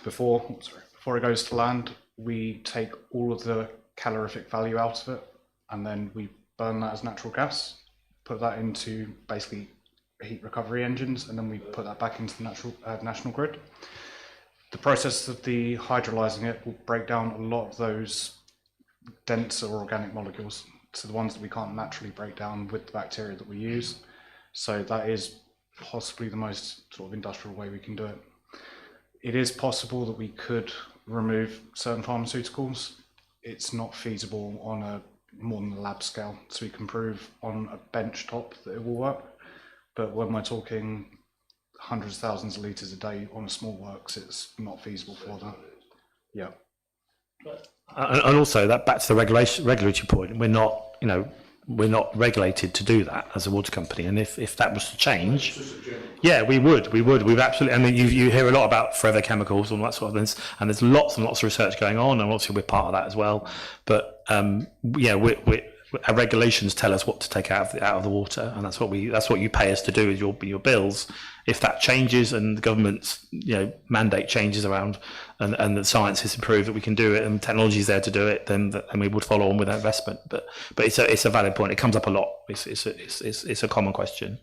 Before it goes to land, we take all of the calorific value out of it, and then we burn that as natural gas, put that into basically heat recovery engines, and then we put that back into the national grid. The process of the hydrolyzing it will break down a lot of those denser organic molecules, so the ones that we can't naturally break down with the bacteria that we use. So that is possibly the most sort of industrial way we can do it. It is possible that we could remove certain pharmaceuticals. It's not feasible on a more than a lab scale, so we can prove on a bench top that it will work. But when we're talking hundreds of thousands of litres a day on a small works, it's not feasible for that. Yeah. And also that back to the regulatory point, we're not regulated to do that as a water company, and if that was to change, yeah, we would. We've absolutely. I mean, you hear a lot about forever chemicals and all that sort of things, and there's lots and lots of research going on, and obviously we're part of that as well. But our regulations tell us what to take out of the water, and that's what you pay us to do with your bills. If that changes and the government's mandate changes around, and the science has improved that we can do it and technology is there to do it, then we would follow on with that investment. But it's a valid point. It comes up a lot. It's a common question.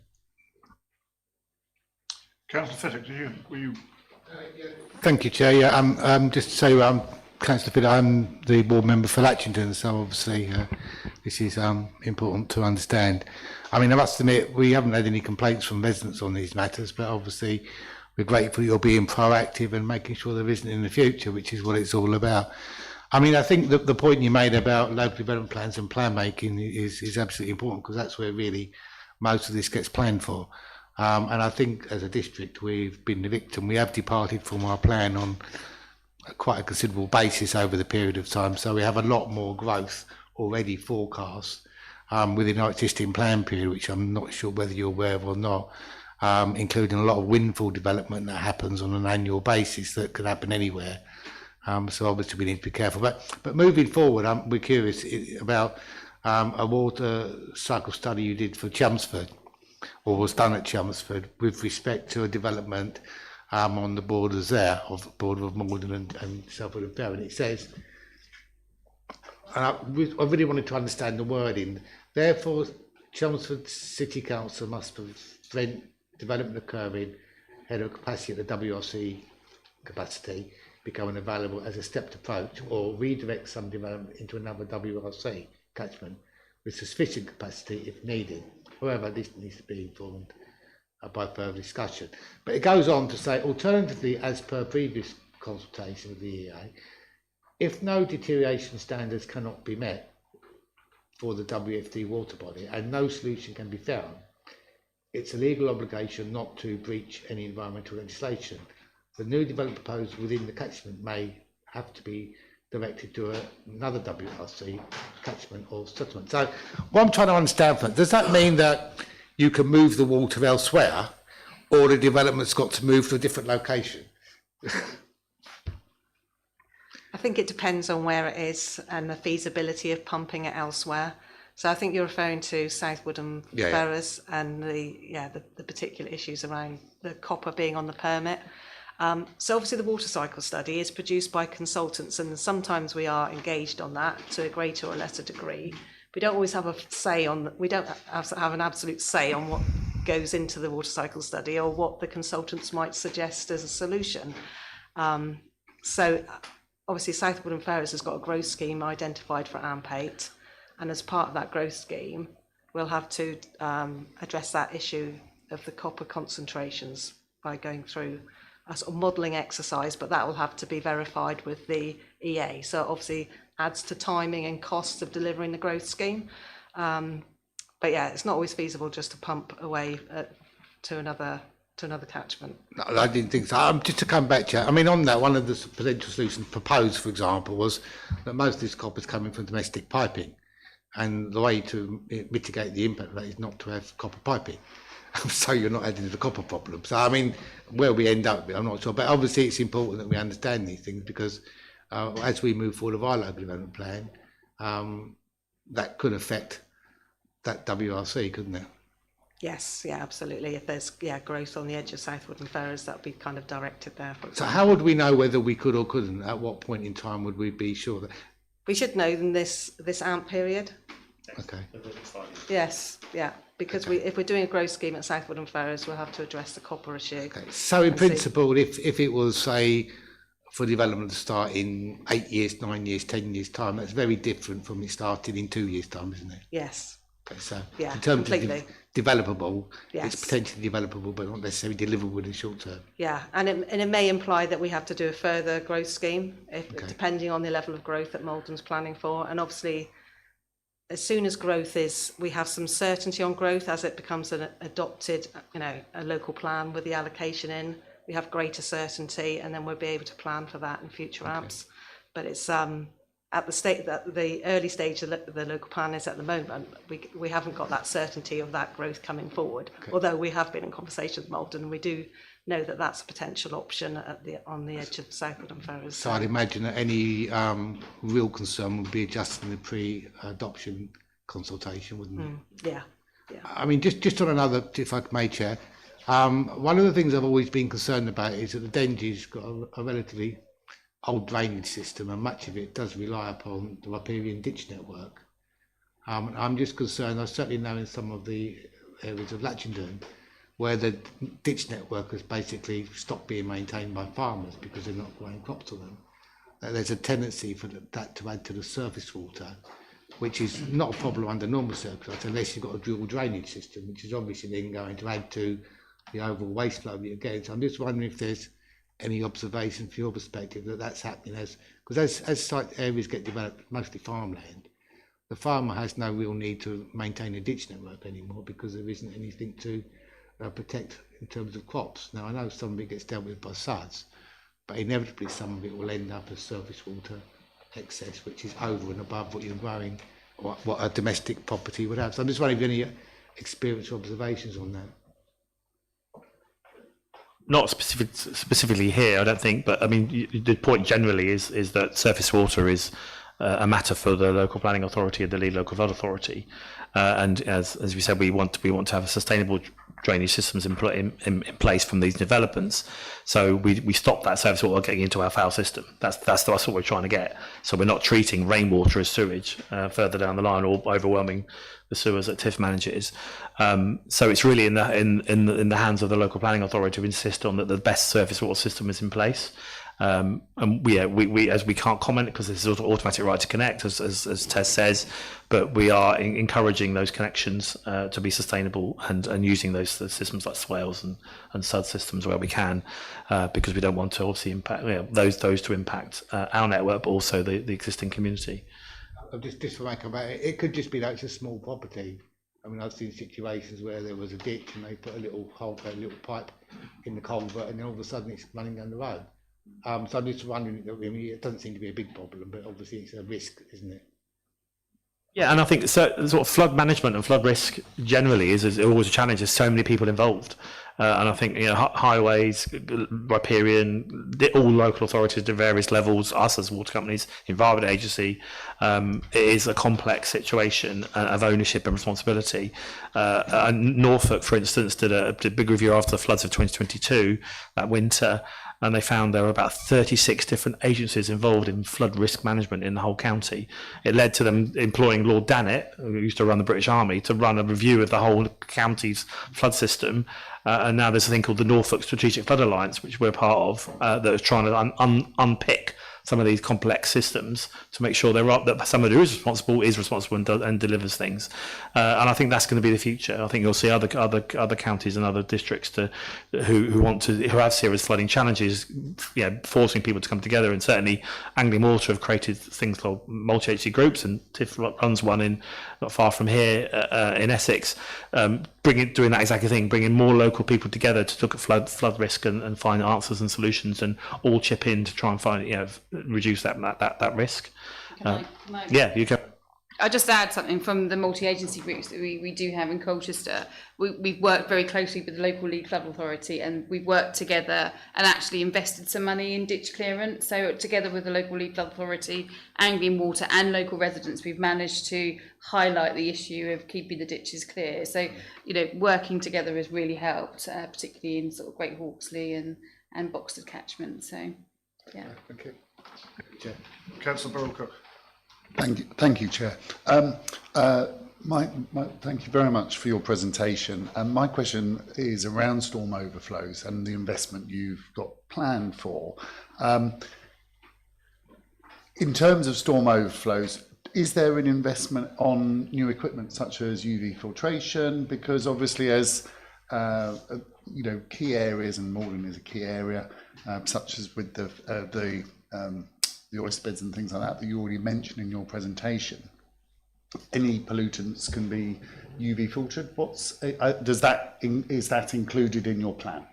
Councillor Fittick, were you? Thank you, Chair. Yeah, just to say, Councillor Fittick, I'm the ward member for Latchington, so obviously this is important to understand. I mean, I must admit, we haven't had any complaints from residents on these matters, but obviously we're grateful you're being proactive and making sure there isn't in the future, which is what it's all about. I mean, I think that the point you made about local development plans and plan making is absolutely important, because that's where really most of this gets planned for. And I think as a district, we've been the victim. We have departed from our plan on quite a considerable basis over the period of time. So we have a lot more growth already forecast within our existing plan period, which I'm not sure whether you're aware of or not, including a lot of windfall development that happens on an annual basis that could happen anywhere. So obviously we need to be careful. But moving forward, we're curious about a water cycle study you did for Chelmsford, or was done at Chelmsford, with respect to a development on the borders there, of the border of Maldon and Salford and Fair. And it says, and I really wanted to understand the wording, therefore Chelmsford City Council must prevent development occurring ahead of capacity at the WRC capacity becoming available as a stepped approach, or redirect some development into another WRC catchment with sufficient capacity if needed. However, this needs to be informed by further discussion. But it goes on to say, alternatively, as per previous consultation with the EA, if no deterioration standards cannot be met for the WFD water body and no solution can be found, it's a legal obligation not to breach any environmental legislation. The new development proposed within the catchment may have to be directed to another WRC catchment or settlement. So what I'm trying to understand, does that mean that you can move the water elsewhere, or the development's got to move to a different location? I think it depends on where it is and the feasibility of pumping it elsewhere. So I think you're referring to Southwood and Ferrers and the particular issues around the copper being on the permit. So obviously the water cycle study is produced by consultants, and sometimes we are engaged on that to a greater or lesser degree. We don't always have a say on, we don't have an absolute say on what goes into the water cycle study or what the consultants might suggest as a solution. So obviously Southwood and Ferrers has got a growth scheme identified for AMP8, and as part of that growth scheme, we'll have to address that issue of the copper concentrations by going through a sort of modelling exercise, but that will have to be verified with the EA. So obviously adds to timing and costs of delivering the growth scheme. But yeah, it's not always feasible just to pump away to another catchment. No, I didn't think so. Just to come back to, I mean, on that, one of the potential solutions proposed, for example, was that most of this copper is coming from domestic piping, and the way to mitigate the impact of that is not to have copper piping. So you're not adding to the copper problem. So I mean, where we end up with, I'm not sure, but obviously it's important that we understand these things, because as we move forward with our local development plan, that could affect that WRC, couldn't it? Yes, yeah, absolutely. If there's growth on the edge of Southwood and Ferrers, that would be kind of directed there. So how would we know whether we could or couldn't? At what point in time would we be sure that? We should know in this AMP period. Okay. Yes, yeah, because if we're doing a growth scheme at Southwood and Ferrers, we'll have to address the copper issue. Okay. So in principle, if it was, say, for development to start in 8 years, 9 years, 10 years time, that's very different from it starting in 2 years time, isn't it? Yes. Okay, so yeah, in terms completely. of developable, yes. It's potentially developable, but not necessarily deliverable in the short term. Yeah, and it may imply that we have to do a further growth scheme, depending on the level of growth that Maldon's planning for. And obviously, as soon as growth is, we have some certainty on growth as it becomes an adopted, a local plan with the allocation in, we have greater certainty, and then we'll be able to plan for that in future AMPs. But it's at the early stage of the local plan is at the moment, we haven't got that certainty of that growth coming forward. Okay. Although we have been in conversation with Maldon, and we do know that that's a potential option on the edge of Southwood and Ferrers. So I'd imagine that any real concern would be adjusting the pre-adoption consultation, wouldn't it? Yeah, yeah. I mean, just on another, if I may, Chair, one of the things I've always been concerned about is that the Dengi's got a relatively old drainage system, and much of it does rely upon the riparian ditch network. I'm just concerned, I certainly know in some of the areas of Latchington, where the ditch network has basically stopped being maintained by farmers because they're not growing crops on them. There's a tendency for that to add to the surface water, which is not a problem under normal circumstances unless you've got a dual drainage system, which is obviously then going to add to the overall waste flow that you're getting. So I'm just wondering if there's any observation from your perspective that that's happening because as site areas get developed, mostly farmland, the farmer has no real need to maintain a ditch network anymore because there isn't anything to protect in terms of crops. Now I know some of it gets dealt with by SUDs, but inevitably some of it will end up as surface water excess, which is over and above what you're growing or what a domestic property would have. So I'm just wondering if you have any experience or observations on that. Not specifically here, I don't think, but I mean, the point generally is that surface water is a matter for the local planning authority and the lead local flood authority, and as we said, we want to have a sustainable drainage systems in place from these developments. So we stop that surface water getting into our foul system. That's what we're trying to get. So we're not treating rainwater as sewage further down the line or overwhelming the sewers that TIF manages. So it's really in the hands of the local planning authority to insist on that the best surface water system is in place. And we as we can't comment because this is automatic right to connect, as Tess says, but we are encouraging those connections to be sustainable and using those systems like swales and SUD systems where we can, because we don't want to obviously impact those to impact our network, but also the existing community. Just to make about it, it could just be that it's a small property. I mean, I've seen situations where there was a ditch and they put a little hole, a little pipe in the culvert, and then all of a sudden it's running down the road. So I'm just wondering, I mean, it doesn't seem to be a big problem, but obviously it's a risk, isn't it? Yeah, and I think sort of flood management and flood risk generally is always a challenge. There's so many people involved, and I think highways, riparian, all local authorities to various levels, us as water companies, Environment Agency, it is a complex situation of ownership and responsibility. And Norfolk, for instance, did a big review after the floods of 2022 that winter. And they found there were about 36 different agencies involved in flood risk management in the whole county. It led to them employing Lord Dannett, who used to run the British Army, to run a review of the whole county's flood system. And now there's a thing called the Norfolk Strategic Flood Alliance, which we're part of, that is trying to unpick some of these complex systems to make sure that somebody who is responsible and delivers things. And I think that's going to be the future. I think you'll see other counties and other districts who have serious flooding challenges, forcing people to come together. And certainly Anglian Water have created things called multi-agency groups, and TIF runs one not far from here in Essex, doing that exact thing, bringing more local people together to look at flood risk and find answers and solutions, and all chip in to try and find reduce that risk. Can I? Yeah, you can. I'll just add something from the multi-agency groups that we do have in Colchester. We've worked very closely with the local lead flood authority, and we've worked together and actually invested some money in ditch clearance. So together with the local lead flood authority, Anglian Water and local residents, we've managed to highlight the issue of keeping the ditches clear. So, working together has really helped, particularly in sort of Great Hawksley and Boxted catchment. So, yeah. Okay. Councillor Burrell-Cook. Thank you, Chair. Thank you very much for your presentation. And my question is around storm overflows and the investment you've got planned for. In terms of storm overflows, is there an investment on new equipment such as UV filtration? Because obviously, as key areas, and Maldon is a key area, such as with the oyster beds and things like that you already mentioned in your presentation. Any pollutants can be UV filtered. Is that included in your plan?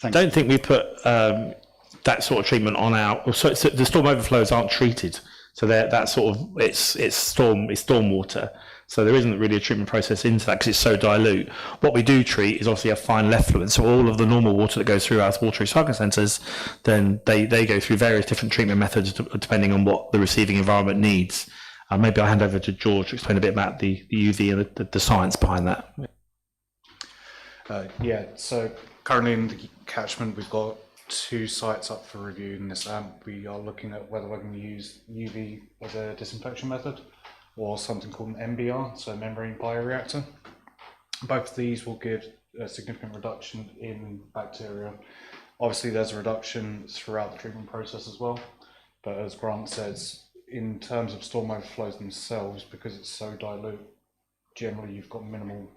I don't think we put that sort of treatment on so the storm overflows aren't treated. So it's storm water. So there isn't really a treatment process into that because it's so dilute. What we do treat is obviously a fine effluent. So all of the normal water that goes through our water recycling centres, then they go through various different treatment methods depending on what the receiving environment needs. Maybe I'll hand over to George to explain a bit about the UV and the science behind that. So currently in the catchment, we've got 2 sites up for review in this AMP. We are looking at whether we're going to use UV as a disinfection method or something called an MBR, so membrane bioreactor. Both of these will give a significant reduction in bacteria. Obviously, there's a reduction throughout the treatment process as well. But as Grant says, in terms of storm overflows themselves, because it's so dilute, generally you've got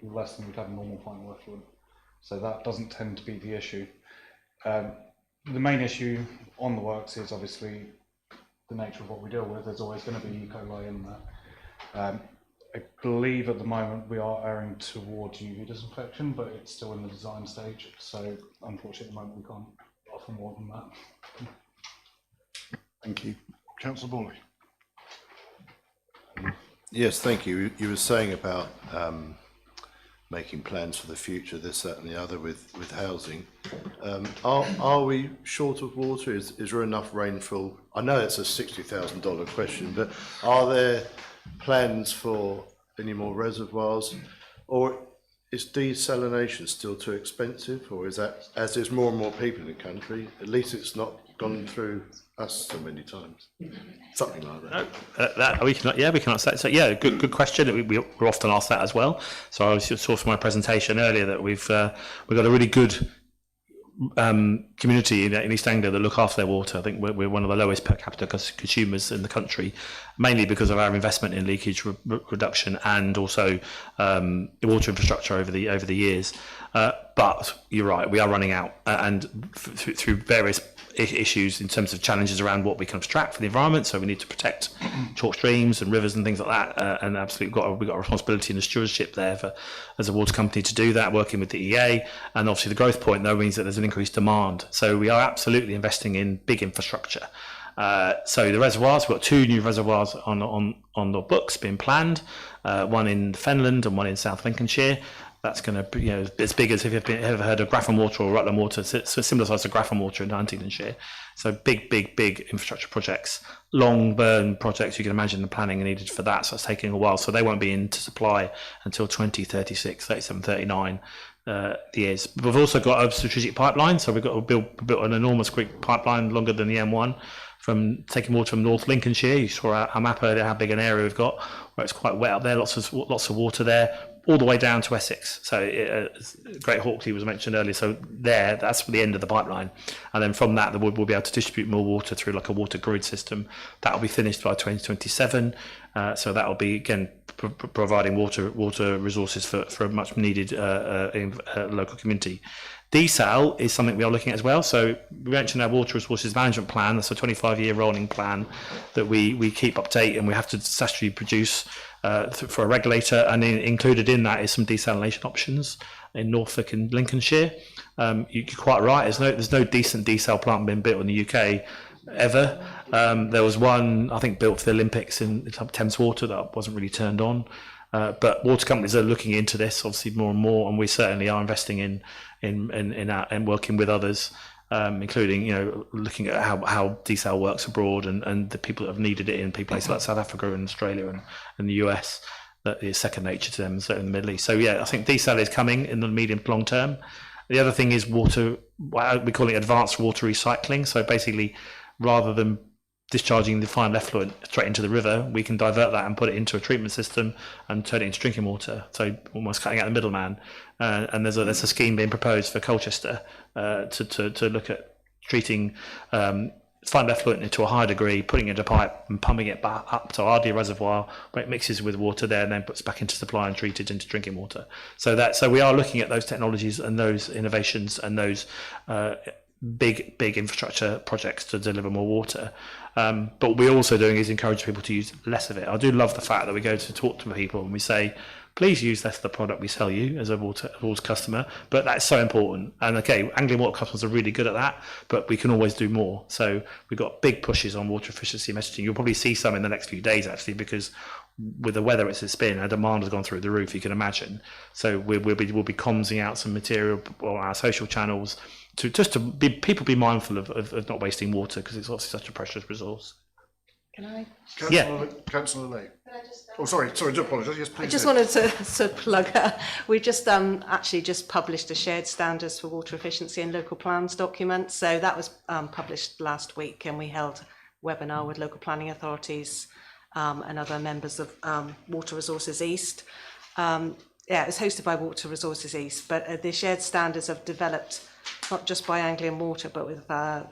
less than you'd have a normal final effluent. So that doesn't tend to be the issue. the main issue on the works is obviously the nature of what we deal with. There's always going to be E. coli in that. I believe at the moment we are erring towards UV disinfection, but it's still in the design stage. So unfortunately at the moment we can't offer more than that. Thank you. Councillor Borley. Yes, thank you. You were saying about making plans for the future, this, that and the other with housing. Are we short of water? Is there enough rainfall? I know it's a $60,000 question, but are there plans for any more reservoirs? Or is desalination still too expensive? Or is that, as there's more and more people in the country, at least it's not gone through us so many times? Something like that. We cannot say. So yeah, good question. We're often asked that as well. So I saw from my presentation earlier that we've got a really good community in East Anglia that look after their water. I think we're one of the lowest per capita consumers in the country, mainly because of our investment in leakage reduction and also water infrastructure over the years. But you're right, we are running out, and through various issues in terms of challenges around what we can abstract for the environment. So we need to protect chalk streams and rivers and things like that. And absolutely we've got a responsibility and a stewardship there as a water company to do that, working with the EA. And obviously the growth point though means that there's an increased demand. So we are absolutely investing in big infrastructure. So the reservoirs, we've got 2 new reservoirs on the books being planned, one in Fenland and one in South Lincolnshire. That's going to be, as big as if you've ever heard of Grafham Water or Rutland Water. So similar size to Grafham Water in Huntingdonshire. So big infrastructure projects, long burn projects. You can imagine the planning needed for that. So it's taking a while. So they won't be into supply until 2036, 37, 39 years. But we've also got a strategic pipeline. So we've got to build an enormous Greek pipeline longer than the M1. From taking water from North Lincolnshire. You saw our map earlier how big an area we've got, where it's quite wet up there. Lots of water there, all the way down to Essex. So Great Hawkley was mentioned earlier. So that's the end of the pipeline, and then from that we'll be able to distribute more water through like a water grid system. That will be finished by 2027. So that will be again providing water resources for a much needed local community. Desal is something we are looking at as well. So we mentioned our water resources management plan. That's a 25-year rolling plan that we keep update, and we have to statutorily produce for a regulator. And included in that is some desalination options in Norfolk and Lincolnshire. You're quite right. There's no decent desal plant being built in the UK ever. There was one, I think, built for the Olympics in Thames Water that wasn't really turned on. But water companies are looking into this obviously more and more, and we certainly are investing in working with others, including looking at how desal works abroad and the people that have needed it in places like South Africa and Australia and the US. That is second nature to them, certainly in the Middle East. So yeah, I think desal is coming in the medium to long term. The other thing is water. We call it advanced water recycling. So basically, rather than discharging the fine effluent straight into the river, we can divert that and put it into a treatment system and turn it into drinking water. So almost cutting out the middleman. And there's a scheme being proposed for Colchester to look at treating fine effluent into a high degree, putting it in a pipe and pumping it back up to Ardea Reservoir, where it mixes with water there and then puts back into supply and treated into drinking water. So we are looking at those technologies and those innovations and those big infrastructure projects to deliver more water. But what we're also doing is encourage people to use less of it. I do love the fact that we go to talk to people and we say, please use less of the product we sell you as a water customer. But that's so important. And okay, Anglian water customers are really good at that, but we can always do more. So we've got big pushes on water efficiency messaging. You'll probably see some in the next few days actually, because with the weather it's been, our demand has gone through the roof, you can imagine. So we'll be commsing out some material on our social channels to people be mindful of not wasting water, because it's obviously such a precious resource. Can I? Councillor Lee. Sorry, do apologise. Yes, please. I just wanted to plug. We just actually just published a shared standards for water efficiency and local plans document. So that was published last week, and we held a webinar with local planning authorities and other members of Water Resources East. It was hosted by Water Resources East, but the shared standards have developed not just by Anglian Water, but with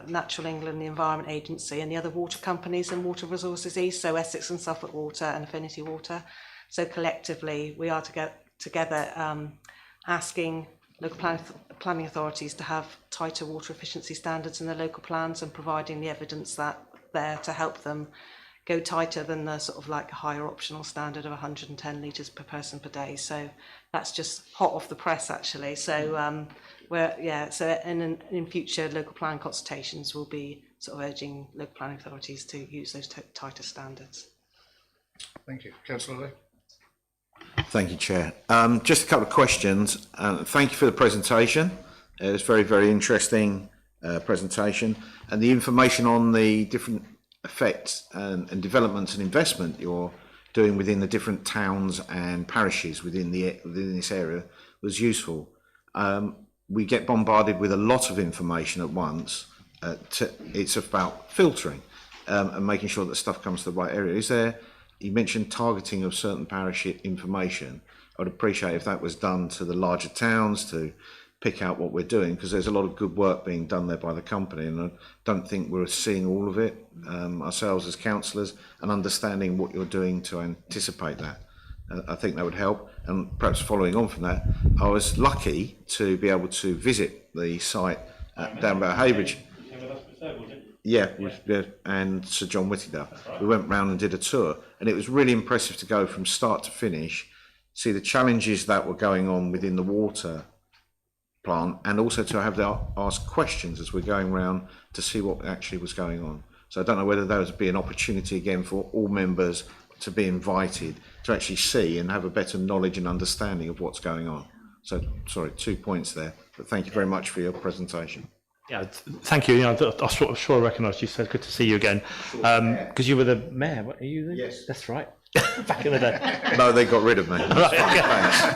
Natural England, the Environment Agency, and the other water companies and Water Resources East, so Essex and Suffolk Water and Affinity Water. So collectively, we are together asking local planning authorities to have tighter water efficiency standards in their local plans, and providing the evidence that there to help them go tighter than the sort of like higher optional standard of 110 litres per person per day. So that's just hot off the press, actually. So so in future local plan consultations, we'll be sort of urging local planning authorities to use those tighter standards. Thank you. Councillor Lee. Thank you, Chair. Just a couple of questions. Thank you for the presentation. It was very, very interesting presentation, and the information on the different effects and developments and investment you're doing within the different towns and parishes within this area was useful. We get bombarded with a lot of information at once. It's about filtering and making sure that stuff comes to the right area. You mentioned targeting of certain parish information. I would appreciate if that was done to the larger towns to pick out what we're doing, because there's a lot of good work being done there by the company, and I don't think we're seeing all of it ourselves as councillors, and understanding what you're doing to anticipate that. I think that would help. And perhaps following on from that, I was lucky to be able to visit the site down by Haybridge. Yeah, and Sir John Whittida. Right. We went round and did a tour, and it was really impressive to go from start to finish, see the challenges that were going on within the water plant, and also to have to ask questions as we're going round to see what actually was going on. So I don't know whether there would be an opportunity again for all members to be invited to actually see and have a better knowledge and understanding of what's going on. So, sorry, 2 points there, but thank you very much for your presentation. Yeah, thank you. I sure recognised you. Said good to see you again, because you were the mayor. What, are you? Yes, that's right. Back in the day. No, they got rid of me. Right, okay.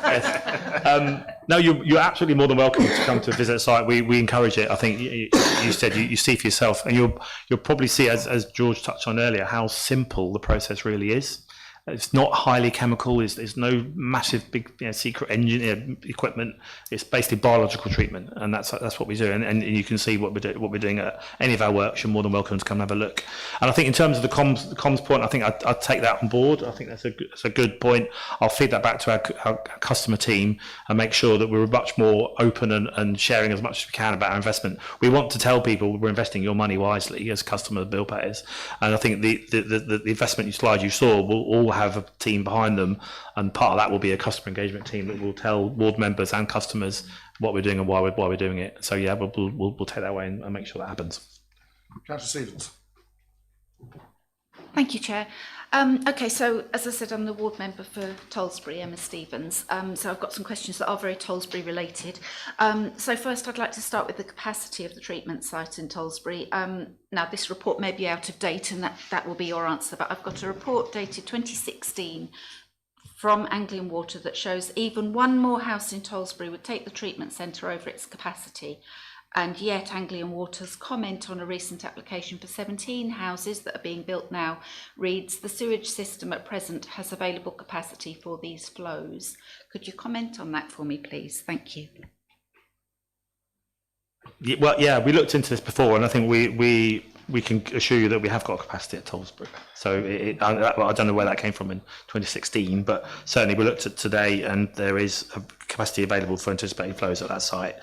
Yes. No, you're absolutely more than welcome to come to visit the site. We encourage it. I think you said you see for yourself, and you'll probably see, as George touched on earlier, how simple the process really is. It's not highly chemical. There's no massive big secret engine equipment. It's basically biological treatment, and that's what we do. And you can see what we're doing at any of our works. You're more than welcome to come and have a look. And I think in terms of the comms point, I think I'd take that on board. I think that's a good point. I'll feed that back to our customer team and make sure that we're much more open and sharing as much as we can about our investment. We want to tell people we're investing your money wisely as customer bill payers. And I think the investment slide you saw will all have a team behind them, and part of that will be a customer engagement team that will tell ward members and customers what we're doing and why we're doing it. So yeah, we'll take that away and make sure that happens. Councillor Stevens. Thank you, Chair. Okay, so as I said, I'm the ward member for Tollsbury, Emma Stevens. So I've got some questions that are very Tollsbury related. So first, I'd like to start with the capacity of the treatment site in Tollsbury. Now, this report may be out of date, and that will be your answer, but I've got a report dated 2016 from Anglian Water that shows even one more house in Tollsbury would take the treatment centre over its capacity. And yet Anglian Water's comment on a recent application for 17 houses that are being built now reads, the sewage system at present has available capacity for these flows. Could you comment on that for me, please? Thank you. Well, yeah, we looked into this before, and I think we can assure you that we have got capacity at Tollsbury. So I don't know where that came from in 2016, but certainly we looked at today, and there is a capacity available for anticipated flows at that site.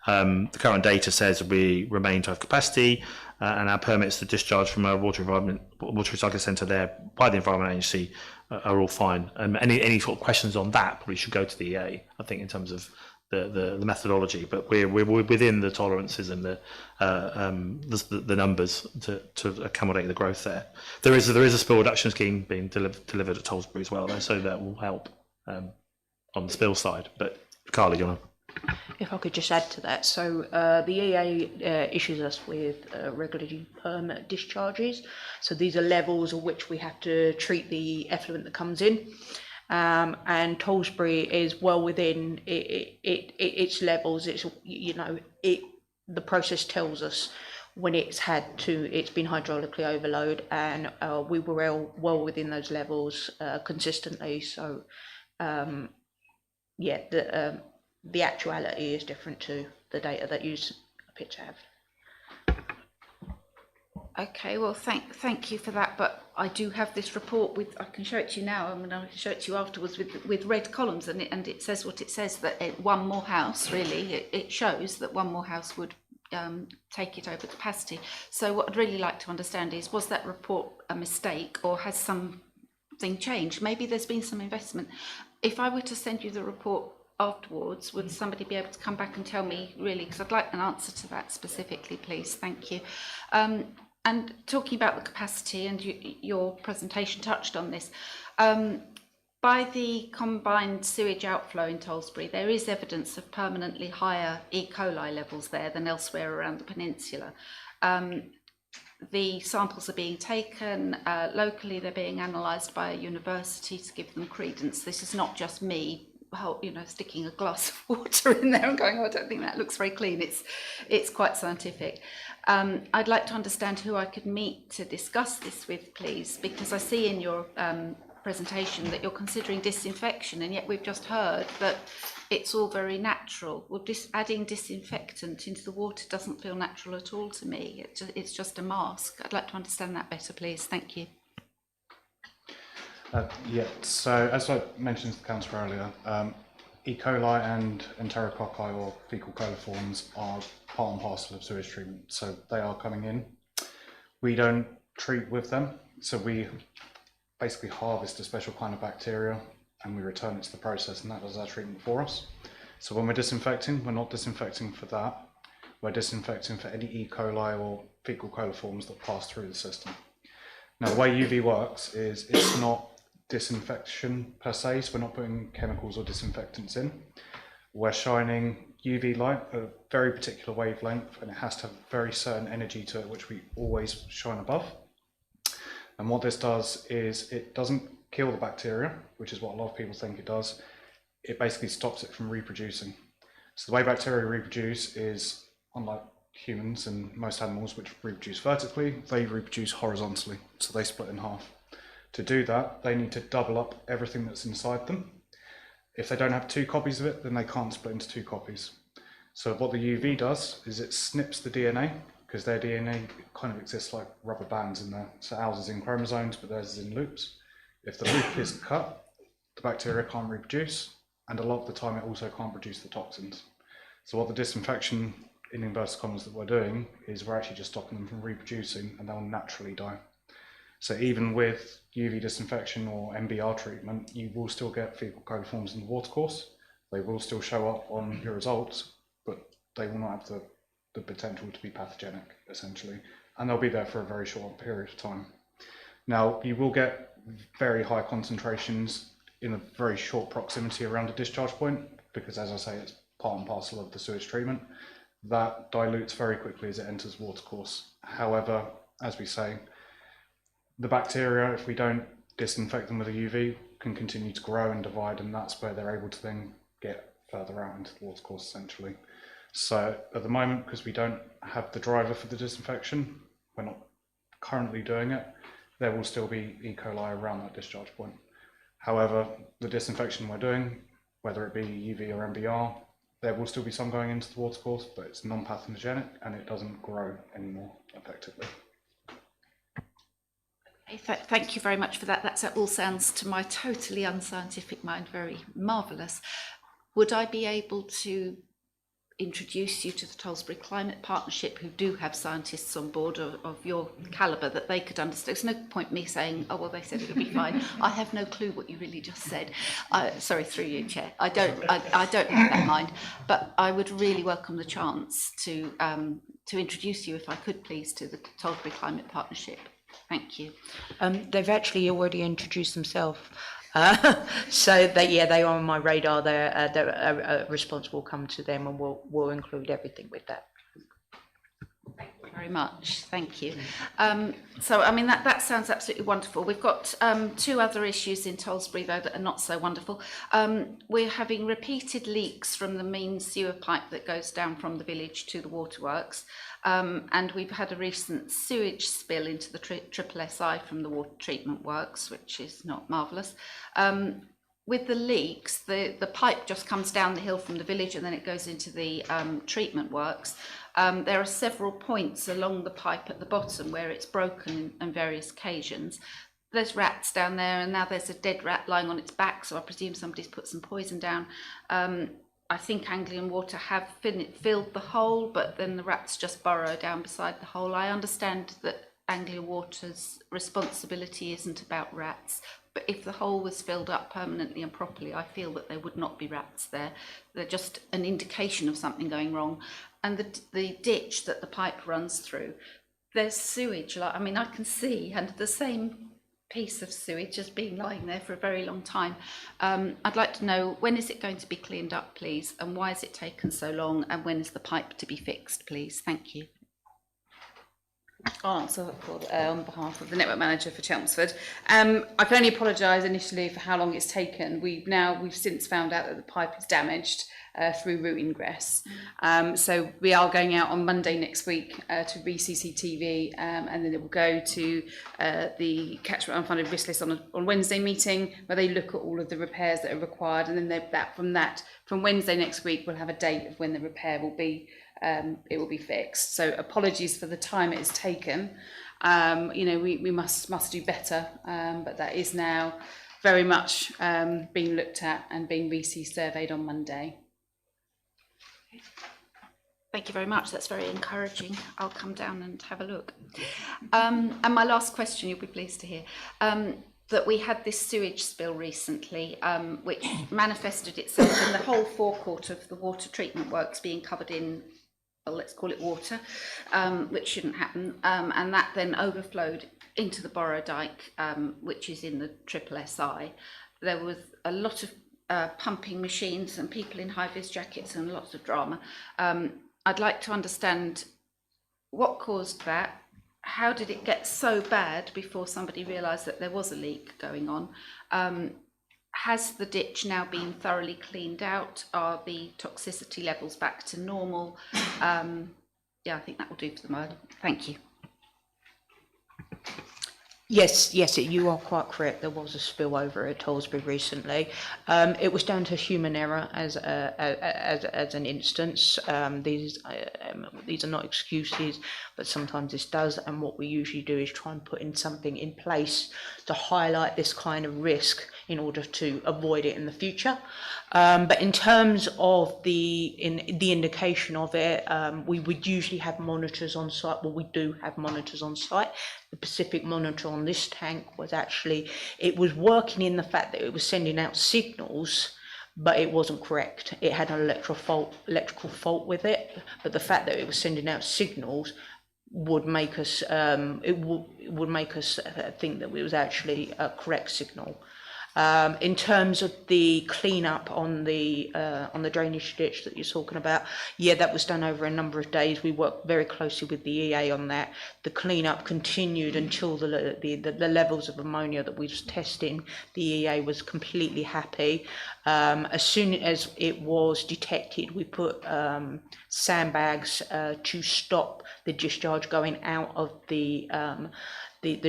The current data says we remain to have capacity, and our permits to discharge from our water recycling centre there by the Environment Agency are all fine. And any sort of questions on that probably should go to the EA, I think, in terms of the methodology. But we're within the tolerances and the numbers to accommodate the growth there. There is a spill reduction scheme being delivered at Tollsbury as well, though, so that will help on the spill side. But Carly, you want to? If I could just add to that, so the EA issues us with regulatory permit discharges. So these are levels at which we have to treat the effluent that comes in, and Tollsbury is well within its levels. It's the process tells us when it's been hydraulically overloaded, and we were well within those levels consistently. So the actuality is different to the data that you appear to have. Okay, well, thank you for that, but I do have this report with, I can show it to you now, I mean, I can show it to you afterwards with red columns, and it says what it says, that one more house, really, it shows that one more house would take it over capacity. So what I'd really like to understand is, was that report a mistake, or has something changed? Maybe there's been some investment. If I were to send you the report afterwards, would somebody be able to come back and tell me, really, because I'd like an answer to that specifically, please. Thank you. And talking about the capacity, and your presentation touched on this, by the combined sewage outflow in Tollsbury, there is evidence of permanently higher E. coli levels there than elsewhere around the peninsula. The samples are being taken locally, they're being analysed by a university to give them credence. This is not just me, sticking a glass of water in there and going, oh, I don't think that looks very clean. It's quite scientific. I'd like to understand who I could meet to discuss this with, please, because I see in your presentation that you're considering disinfection, and yet we've just heard that it's all very natural. Well, adding disinfectant into the water doesn't feel natural at all to me. It's just a mask. I'd like to understand that better, please. Thank you. Yeah, so as I mentioned to the Councillor earlier, E. coli and enterococci, or fecal coliforms, are part and parcel of sewage treatment, so they are coming in. We don't treat with them, so we basically harvest a special kind of bacteria and we return it to the process, and that does our treatment for us. So when we're disinfecting, we're not disinfecting for that, we're disinfecting for any E. coli or fecal coliforms that pass through the system. Now, the way UV works is it's not disinfection per se, so we're not putting chemicals or disinfectants in. We're shining UV light at a very particular wavelength, and it has to have a very certain energy to it, which we always shine above. And what this does is it doesn't kill the bacteria, which is what a lot of people think it does. It basically stops it from reproducing. So the way bacteria reproduce is, unlike humans and most animals which reproduce vertically, they reproduce horizontally, so they split in half. To do that, they need to double up everything that's inside them. If they don't have 2 copies of it, then they can't split into 2 copies. So what the UV does is it snips the DNA, because their DNA kind of exists like rubber bands in there. So ours is in chromosomes, but theirs is in loops. If the loop is cut, the bacteria can't reproduce, and a lot of the time it also can't produce the toxins. So what the disinfection, in inverted commas, that we're doing is we're actually just stopping them from reproducing, and they'll naturally die. So even with UV disinfection or MBR treatment, you will still get fecal coliforms in the watercourse. They will still show up on your results, but they will not have the potential to be pathogenic, essentially. And they'll be there for a very short period of time. Now, you will get very high concentrations in a very short proximity around a discharge point, because, as I say, it's part and parcel of the sewage treatment. That dilutes very quickly as it enters watercourse. However, as we say, the bacteria, if we don't disinfect them with a UV, can continue to grow and divide, and that's where they're able to then get further out into the watercourse, essentially. So at the moment, because we don't have the driver for the disinfection, we're not currently doing it, there will still be E. coli around that discharge point. However, the disinfection we're doing, whether it be UV or MBR, there will still be some going into the watercourse, but it's non-pathogenic and it doesn't grow anymore effectively. Thank you very much for that. That all sounds, to my totally unscientific mind, very marvellous. Would I be able to introduce you to the Tollsbury Climate Partnership, who do have scientists on board of your calibre, that they could understand? There's no point me saying, oh, well, they said it would be fine. I have no clue what you really just said. Sorry, through you, Chair. I don't have that mind, but I would really welcome the chance to introduce you, if I could please, to the Tollsbury Climate Partnership. Thank you. They've actually already introduced themselves. So they are on my radar. A response will come to them, and we'll include everything with that. Thank you very much. Thank you. So, I mean, that sounds absolutely wonderful. We've got 2 other issues in Tollsbury, though, that are not so wonderful. We're having repeated leaks from the main sewer pipe that goes down from the village to the waterworks. And we've had a recent sewage spill into the Triple SI from the water treatment works, which is not marvellous. with the leaks, the pipe just comes down the hill from the village and then it goes into the treatment works. There are several points along the pipe at the bottom where it's broken on various occasions. There's rats down there, and now there's a dead rat lying on its back, so I presume somebody's put some poison down. I think Anglian Water have filled the hole, but then the rats just burrow down beside the hole. I understand that Anglian Water's responsibility isn't about rats, but if the hole was filled up permanently and properly, I feel that there would not be rats there. They're just an indication of something going wrong. And the ditch that the pipe runs through, there's sewage. I mean, I can see, and the same piece of sewage has been lying there for a very long time. I'd like to know, when is it going to be cleaned up, please, and why has it taken so long, and when is the pipe to be fixed, please? Thank you. I'll answer on behalf of the network manager for Chelmsford. I can only apologise initially for how long it's taken. We've since found out that the pipe is damaged through root ingress. So we are going out on Monday next week to re-CCTV, and then it will go to the Catchment Unfunded Risk List on Wednesday meeting, where they look at all of the repairs that are required, and then from Wednesday next week we'll have a date of when the repair will be. It will be fixed. So apologies for the time it has taken. We must do better, but that is now very much being looked at and being surveyed on Monday. Thank you very much. That's very encouraging. I'll come down and have a look. And my last question, you'll be pleased to hear, that we had this sewage spill recently, which manifested itself in the whole forecourt of the water treatment works being covered in, well, let's call it water, which shouldn't happen. And that then overflowed into the Borough Dyke, which is in the SSSI. There was a lot of pumping machines and people in high-vis jackets and lots of drama. I'd like to understand what caused that. How did it get so bad before somebody realised that there was a leak going on? Has the ditch now been thoroughly cleaned out? Are the toxicity levels back to normal? Yeah, I think that will do for the moment. Thank you. Yes, you are quite correct. There was a spillover at Tollesbury recently. It was down to human error as an instance. These are not excuses, but sometimes this does. And what we usually do is try and put in something in place to highlight this kind of risk in order to avoid it in the future. But in terms of the indication of it, we would usually have monitors on site. Well, we do have monitors on site. The specific monitor on this tank was actually, it was working in the fact that it was sending out signals, but it wasn't correct. It had an electrical fault with it, but the fact that it was sending out signals would make us would make us think that it was actually a correct signal. In terms of the clean-up on the drainage ditch that you're talking about, yeah, that was done over a number of days. We worked very closely with the EA on that. The clean-up continued until the levels of ammonia that we was testing, the EA was completely happy. As soon as it was detected, we put sandbags to stop the discharge going out of the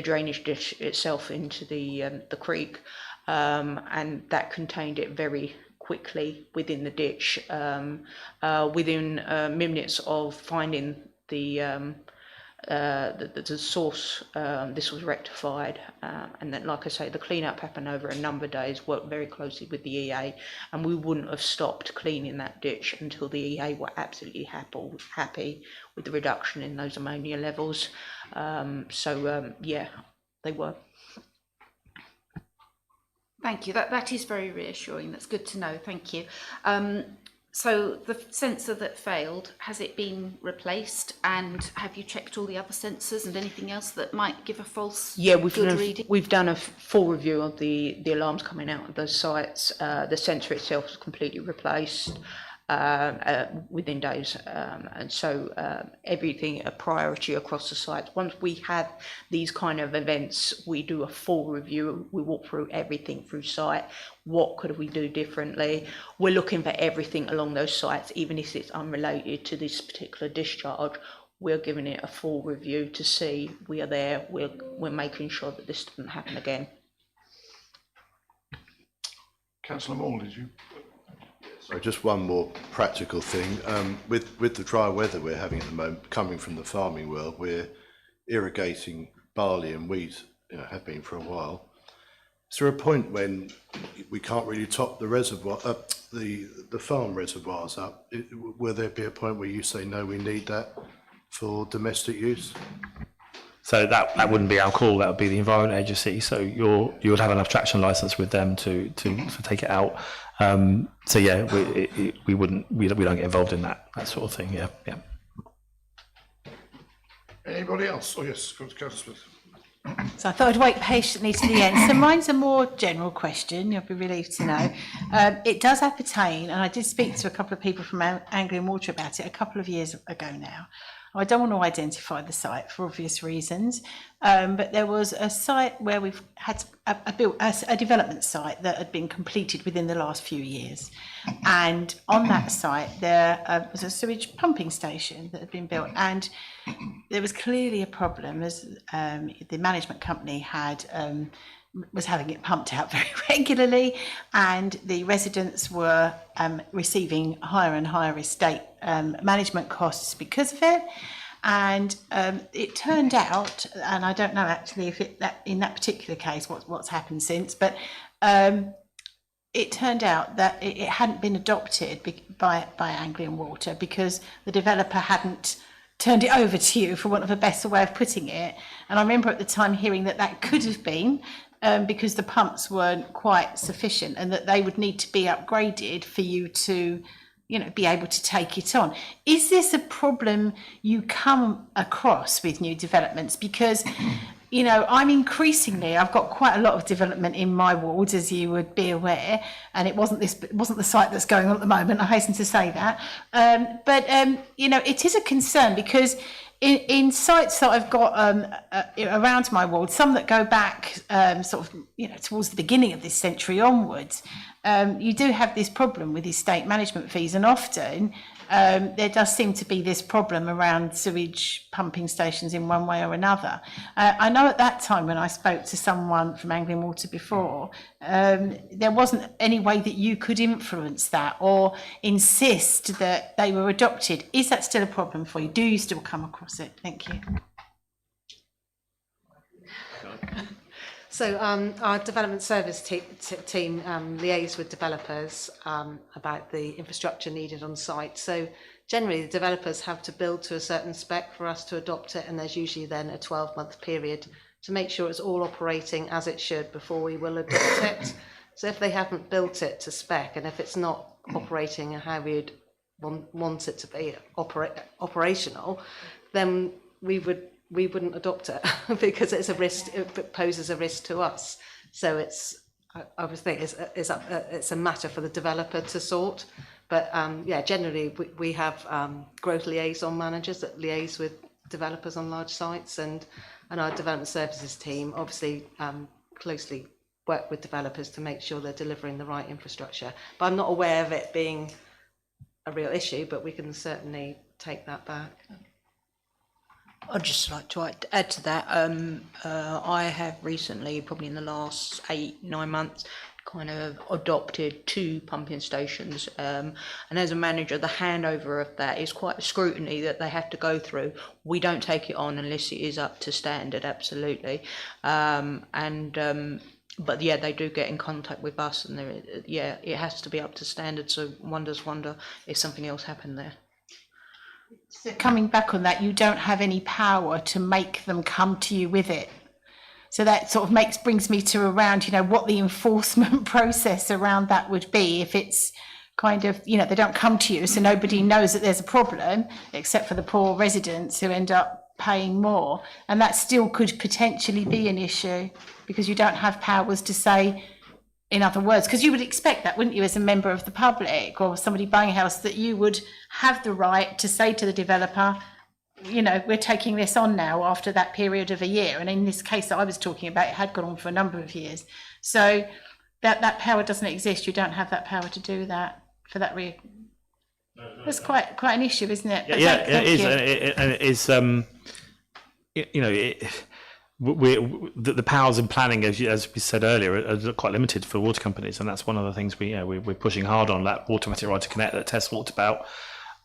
drainage ditch itself into the creek. And that contained it very quickly within the ditch. Within minutes of finding the source, this was rectified, and then, like I say, the cleanup happened over a number of days. Worked very closely with the EA, and we wouldn't have stopped cleaning that ditch until the EA were absolutely happy with the reduction in those ammonia levels. Yeah, they were. Thank you. That is very reassuring. That's good to know. Thank you. So the sensor that failed, has it been replaced? And have you checked all the other sensors and anything else that might give a false reading? We've done a full review of the alarms coming out of those sites. The sensor itself was completely replaced within days, and so everything a priority across the site. Once we have these kind of events, we do a full review. We walk through everything through site. What could we do differently? We're looking for everything along those sites, even if it's unrelated to this particular discharge. We're giving it a full review to see we are there. We're making sure that this doesn't happen again. Councillor Moore, did you? So just one more practical thing. With the dry weather we're having at the moment, coming from the farming world, we're irrigating barley and wheat, have been for a while. Is there a point when we can't really top the reservoir, the farm reservoirs up? Will there be a point where you say, no, we need that for domestic use? So that wouldn't be our call. That would be the Environment Agency. So you would have an abstraction license with them to take it out. So yeah, we don't get involved in that sort of thing. Yeah. Anybody else? Oh yes, Councillor Smith. So I thought I'd wait patiently to the end. So mine's a more general question, you'll be relieved to know. It does appertain, and I did speak to a couple of people from Anglian Water about it a couple of years ago now. I don't want to identify the site for obvious reasons, but there was a site where we've had a development site that had been completed within the last few years. And on that site, there was a sewage pumping station that had been built. And there was clearly a problem as the management company was having it pumped out very regularly, and the residents were receiving higher and higher estate management costs because of it. And it turned out, and I don't know actually if in that particular case what's happened since, but it turned out that it hadn't been adopted by Anglian Water because the developer hadn't turned it over to you, for want of a better way of putting it. And I remember at the time hearing that could have been because the pumps weren't quite sufficient and that they would need to be upgraded for you to, be able to take it on. Is this a problem you come across with new developments? Because, I've got quite a lot of development in my ward, as you would be aware, and it wasn't the site that's going on at the moment, I hasten to say that. But it is a concern because in sites that I've got around my ward, some that go back towards the beginning of this century onwards, you do have this problem with estate management fees, and often there does seem to be this problem around sewage pumping stations in one way or another. I know at that time when I spoke to someone from Anglian Water before, there wasn't any way that you could influence that or insist that they were adopted. Is that still a problem for you? Do you still come across it? Thank you. So our development service team liaise with developers about the infrastructure needed on site. So generally the developers have to build to a certain spec for us to adopt it, and there's usually then a 12-month period to make sure it's all operating as it should before we will adopt it. So if they haven't built it to spec, and if it's not operating how we'd want it to be operational, then we wouldn't adopt it because it's a risk. It poses a risk to us. So I would think it's a matter for the developer to sort. But generally we have growth liaison managers that liaise with developers on large sites, and our development services team obviously closely work with developers to make sure they're delivering the right infrastructure. But I'm not aware of it being a real issue, but we can certainly take that back. I'd just like to add to that. I have recently, probably in the last 8-9 months, kind of adopted 2 pumping stations, and as a manager, the handover of that is quite a scrutiny that they have to go through. We don't take it on unless it is up to standard, absolutely. But yeah, they do get in contact with us, and it has to be up to standard. So wonder if something else happened there. So coming back on that, you don't have any power to make them come to you with it. So that sort of brings me to around, what the enforcement process around that would be if it's kind of, they don't come to you, so nobody knows that there's a problem except for the poor residents who end up paying more. And that still could potentially be an issue because you don't have powers to say, in other words, because you would expect that, wouldn't you, as a member of the public or somebody buying a house, that you would have the right to say to the developer, we're taking this on now after that period of a year. And in this case that I was talking about, it had gone on for a number of years. So that power doesn't exist. You don't have that power to do that for that reason. That's quite an issue, isn't it? But it is. And it is, the powers in planning, as we said earlier, are quite limited for water companies, and that's one of the things we're pushing hard on. That automatic right to connect that Tess talked about.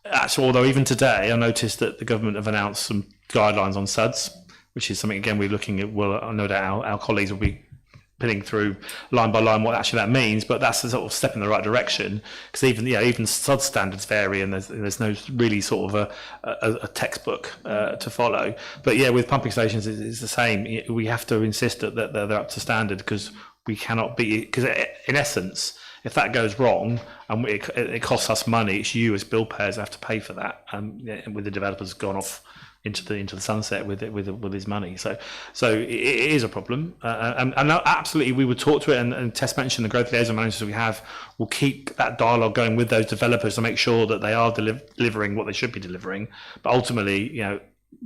Actually, although even today, I noticed that the government have announced some guidelines on SUDs, which is something again we're looking at. Well, no doubt our colleagues will be pinning through line by line what actually that means, but that's a sort of step in the right direction, because even SUD standards vary, and there's no really sort of a textbook to follow. But yeah, with pumping stations it's the same. We have to insist that they're up to standard, because we cannot be, because in essence, if that goes wrong and it costs us money, it's you as bill payers have to pay for that, with the developers gone off into the sunset with his money. So it is a problem, and absolutely we would talk to it, and Tess mentioned the growth liaison managers we have will keep that dialogue going with those developers to make sure that they are delivering what they should be delivering. But ultimately,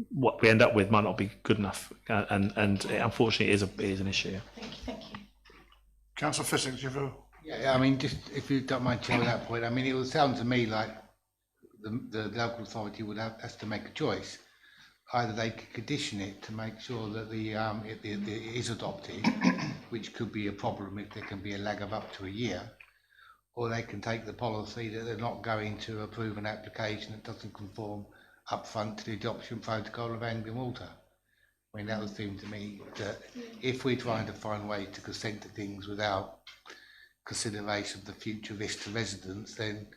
what we end up with might not be good enough, and unfortunately it is an issue. Thank you. Councillor Fitting, do you have a... Yeah, I mean, just if you don't mind, Chair, at that point, I mean, it would sound to me like the local authority would have to make a choice. Either they could condition it to make sure that it is adopted, which could be a problem if there can be a lag of up to a year, or they can take the policy that they're not going to approve an application that doesn't conform upfront to the adoption protocol of Anglian water. I mean, that would seem to me that if we're trying to find ways to consent to things without consideration of the future risk to residents, then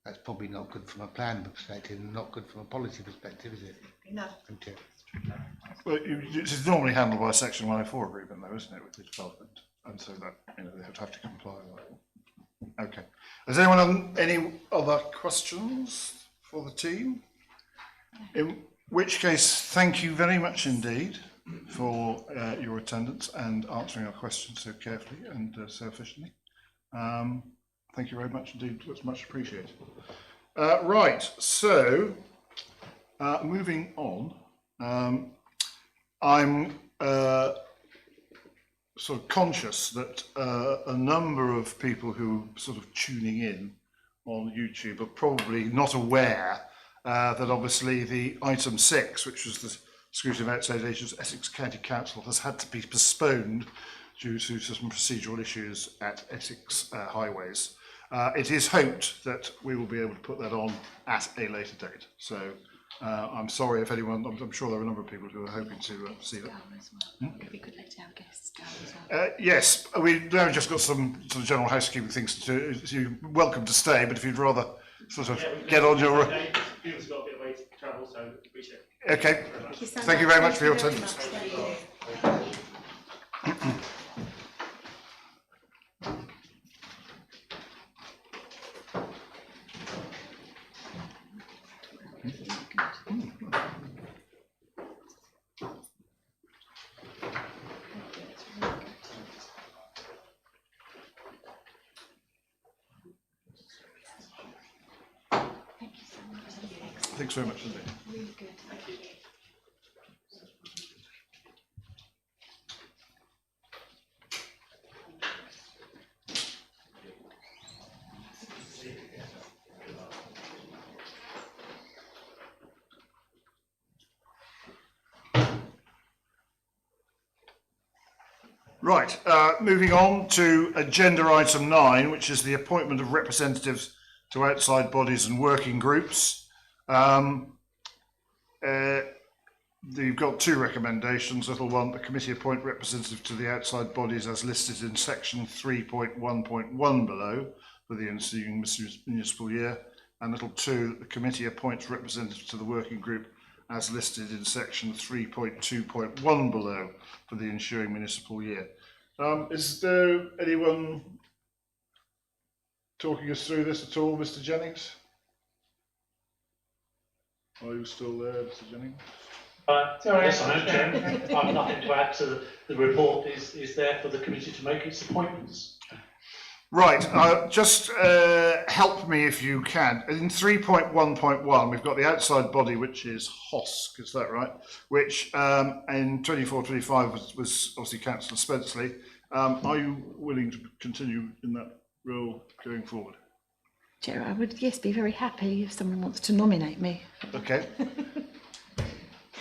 that's probably not good from a planning perspective and not good from a policy perspective, is it? No. Thank you. Well, it's normally handled by a Section 104 agreement, though, isn't it, with the development? And so that they have to comply with that. Okay. Has anyone had any other questions for the team? In which case, thank you very much indeed for your attendance and answering our questions so carefully and so efficiently. Thank you very much indeed. That's much appreciated. Right. So. Moving on, I'm sort of conscious that a number of people who are sort of tuning in on YouTube are probably not aware that obviously the item 6, which was the scrutiny of outside agents, Essex County Council, has had to be postponed due to some procedural issues at Essex Highways. It is hoped that we will be able to put that on at a later date. So. I'm sorry if anyone, I'm sure there are a number of people who are hoping to see that. We could let our guests go as well. Yes, we've now just got some sort of general housekeeping things to do. You're welcome to stay, but if you'd rather sort of get on your... People's got a bit of way to travel, so appreciate it. Okay, thank you very much for your attendance. Thanks very much indeed. Really good. Thank you. Right, moving on to agenda item 9, which is the appointment of representatives to outside bodies and working groups. You've got two recommendations. Little one, the committee appoint representative to the outside bodies as listed in section 3.1.1 below for the ensuing municipal year. And little 2, the committee appoints representative to the working group as listed in section 3.2.1 below for the ensuing municipal year. Is there anyone talking us through this at all, Mr. Jennings? Are you still there, Mr. Jennings? Yes, I am, Chairman. I've nothing to add to the report. Is there for the committee to make its appointments. Right, just help me if you can. In 3.1.1, we've got the outside body, which is HOSC, is that right? Which in 24-25 was obviously Councillor Spenceley. Are you willing to continue in that role going forward? Chair, I would, yes, be very happy if someone wants to nominate me. Okay.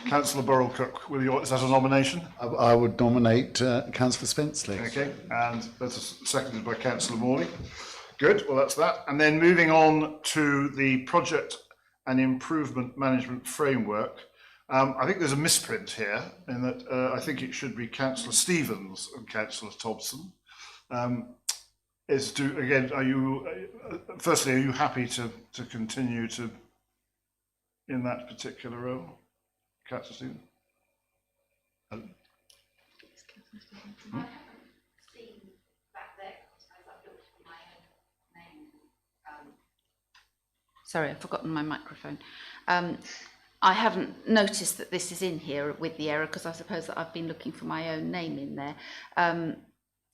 Councillor Burrell-Cook, is that a nomination? I would nominate Councillor Spenceley. Okay, and that's seconded by Councillor Morley. Good, well that's that. And then moving on to the project and improvement management framework. I think there's a misprint here in that I think it should be Councillor Stevens and Councillor Thompson. Again, are you, firstly, are you happy to continue to in that particular role? Councillor Stevens? Sorry, I've forgotten my microphone. I haven't noticed that this is in here with the error because I suppose that I've been looking for my own name in there.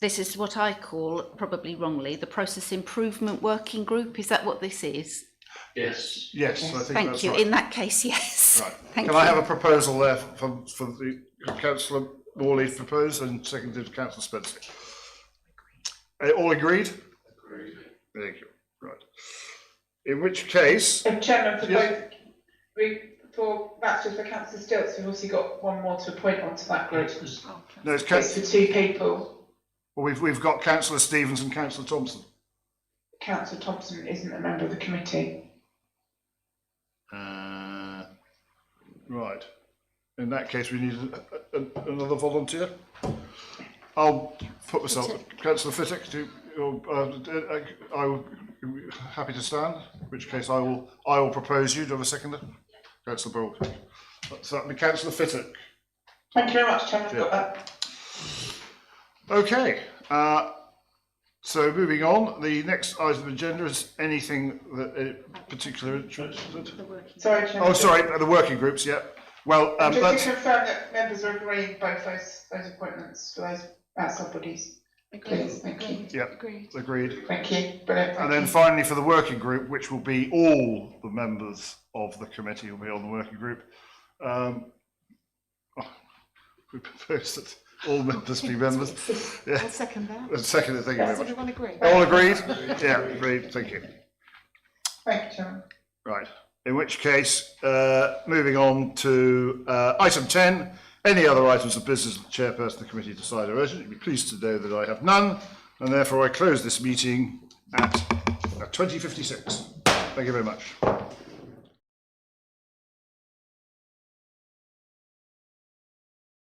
This is what I call, probably wrongly, the Process Improvement Working Group. Is that what this is? Yes. Yes, I think Thank that's you. right. In that case, yes. Right. Thank Can you. I have a proposal there for the Councillor Morley proposed and seconded Councillor Spencer? All agreed? Agreed. Thank you. Right. In which case, Chairman, for yes. that's just for Councillor Stilts. We've also got one more to appoint onto that group. No, it's for two people. Well, we've got Councillor Stevens and Councillor Thompson. Councillor Thompson isn't a member of the committee. Right. In that case, we need another volunteer. I'll put myself. Councillor Fittick, I would be happy to stand. In which case, I will propose you. Do you have a seconder? Councillor Burrell. So that'll be Councillor Fittick. Thank you very much, Chairman. I've got that. Okay. So moving on, the next item of the agenda is anything that particular interested. Sorry, Chairman. Oh, sorry, the working groups. Yeah. Well, just to confirm that members are agreeing both those appointments for those outside bodies. Please, thank you. Yeah. Agreed. Thank you. Brilliant. And then finally, for the working group, which will be all the members of the committee will be on the working group. We propose that all members be members. Yeah. I'll second that. Second, thank you very Does much. everyone agree? All agreed? Yeah, agreed. Thank you. Thank you, Chairman. Right. In which case, moving on to item 10, any other items of business that the chairperson of the committee decide are urgent. You'll be pleased to know that I have none, and therefore I close this meeting at 20:56. Thank you very much.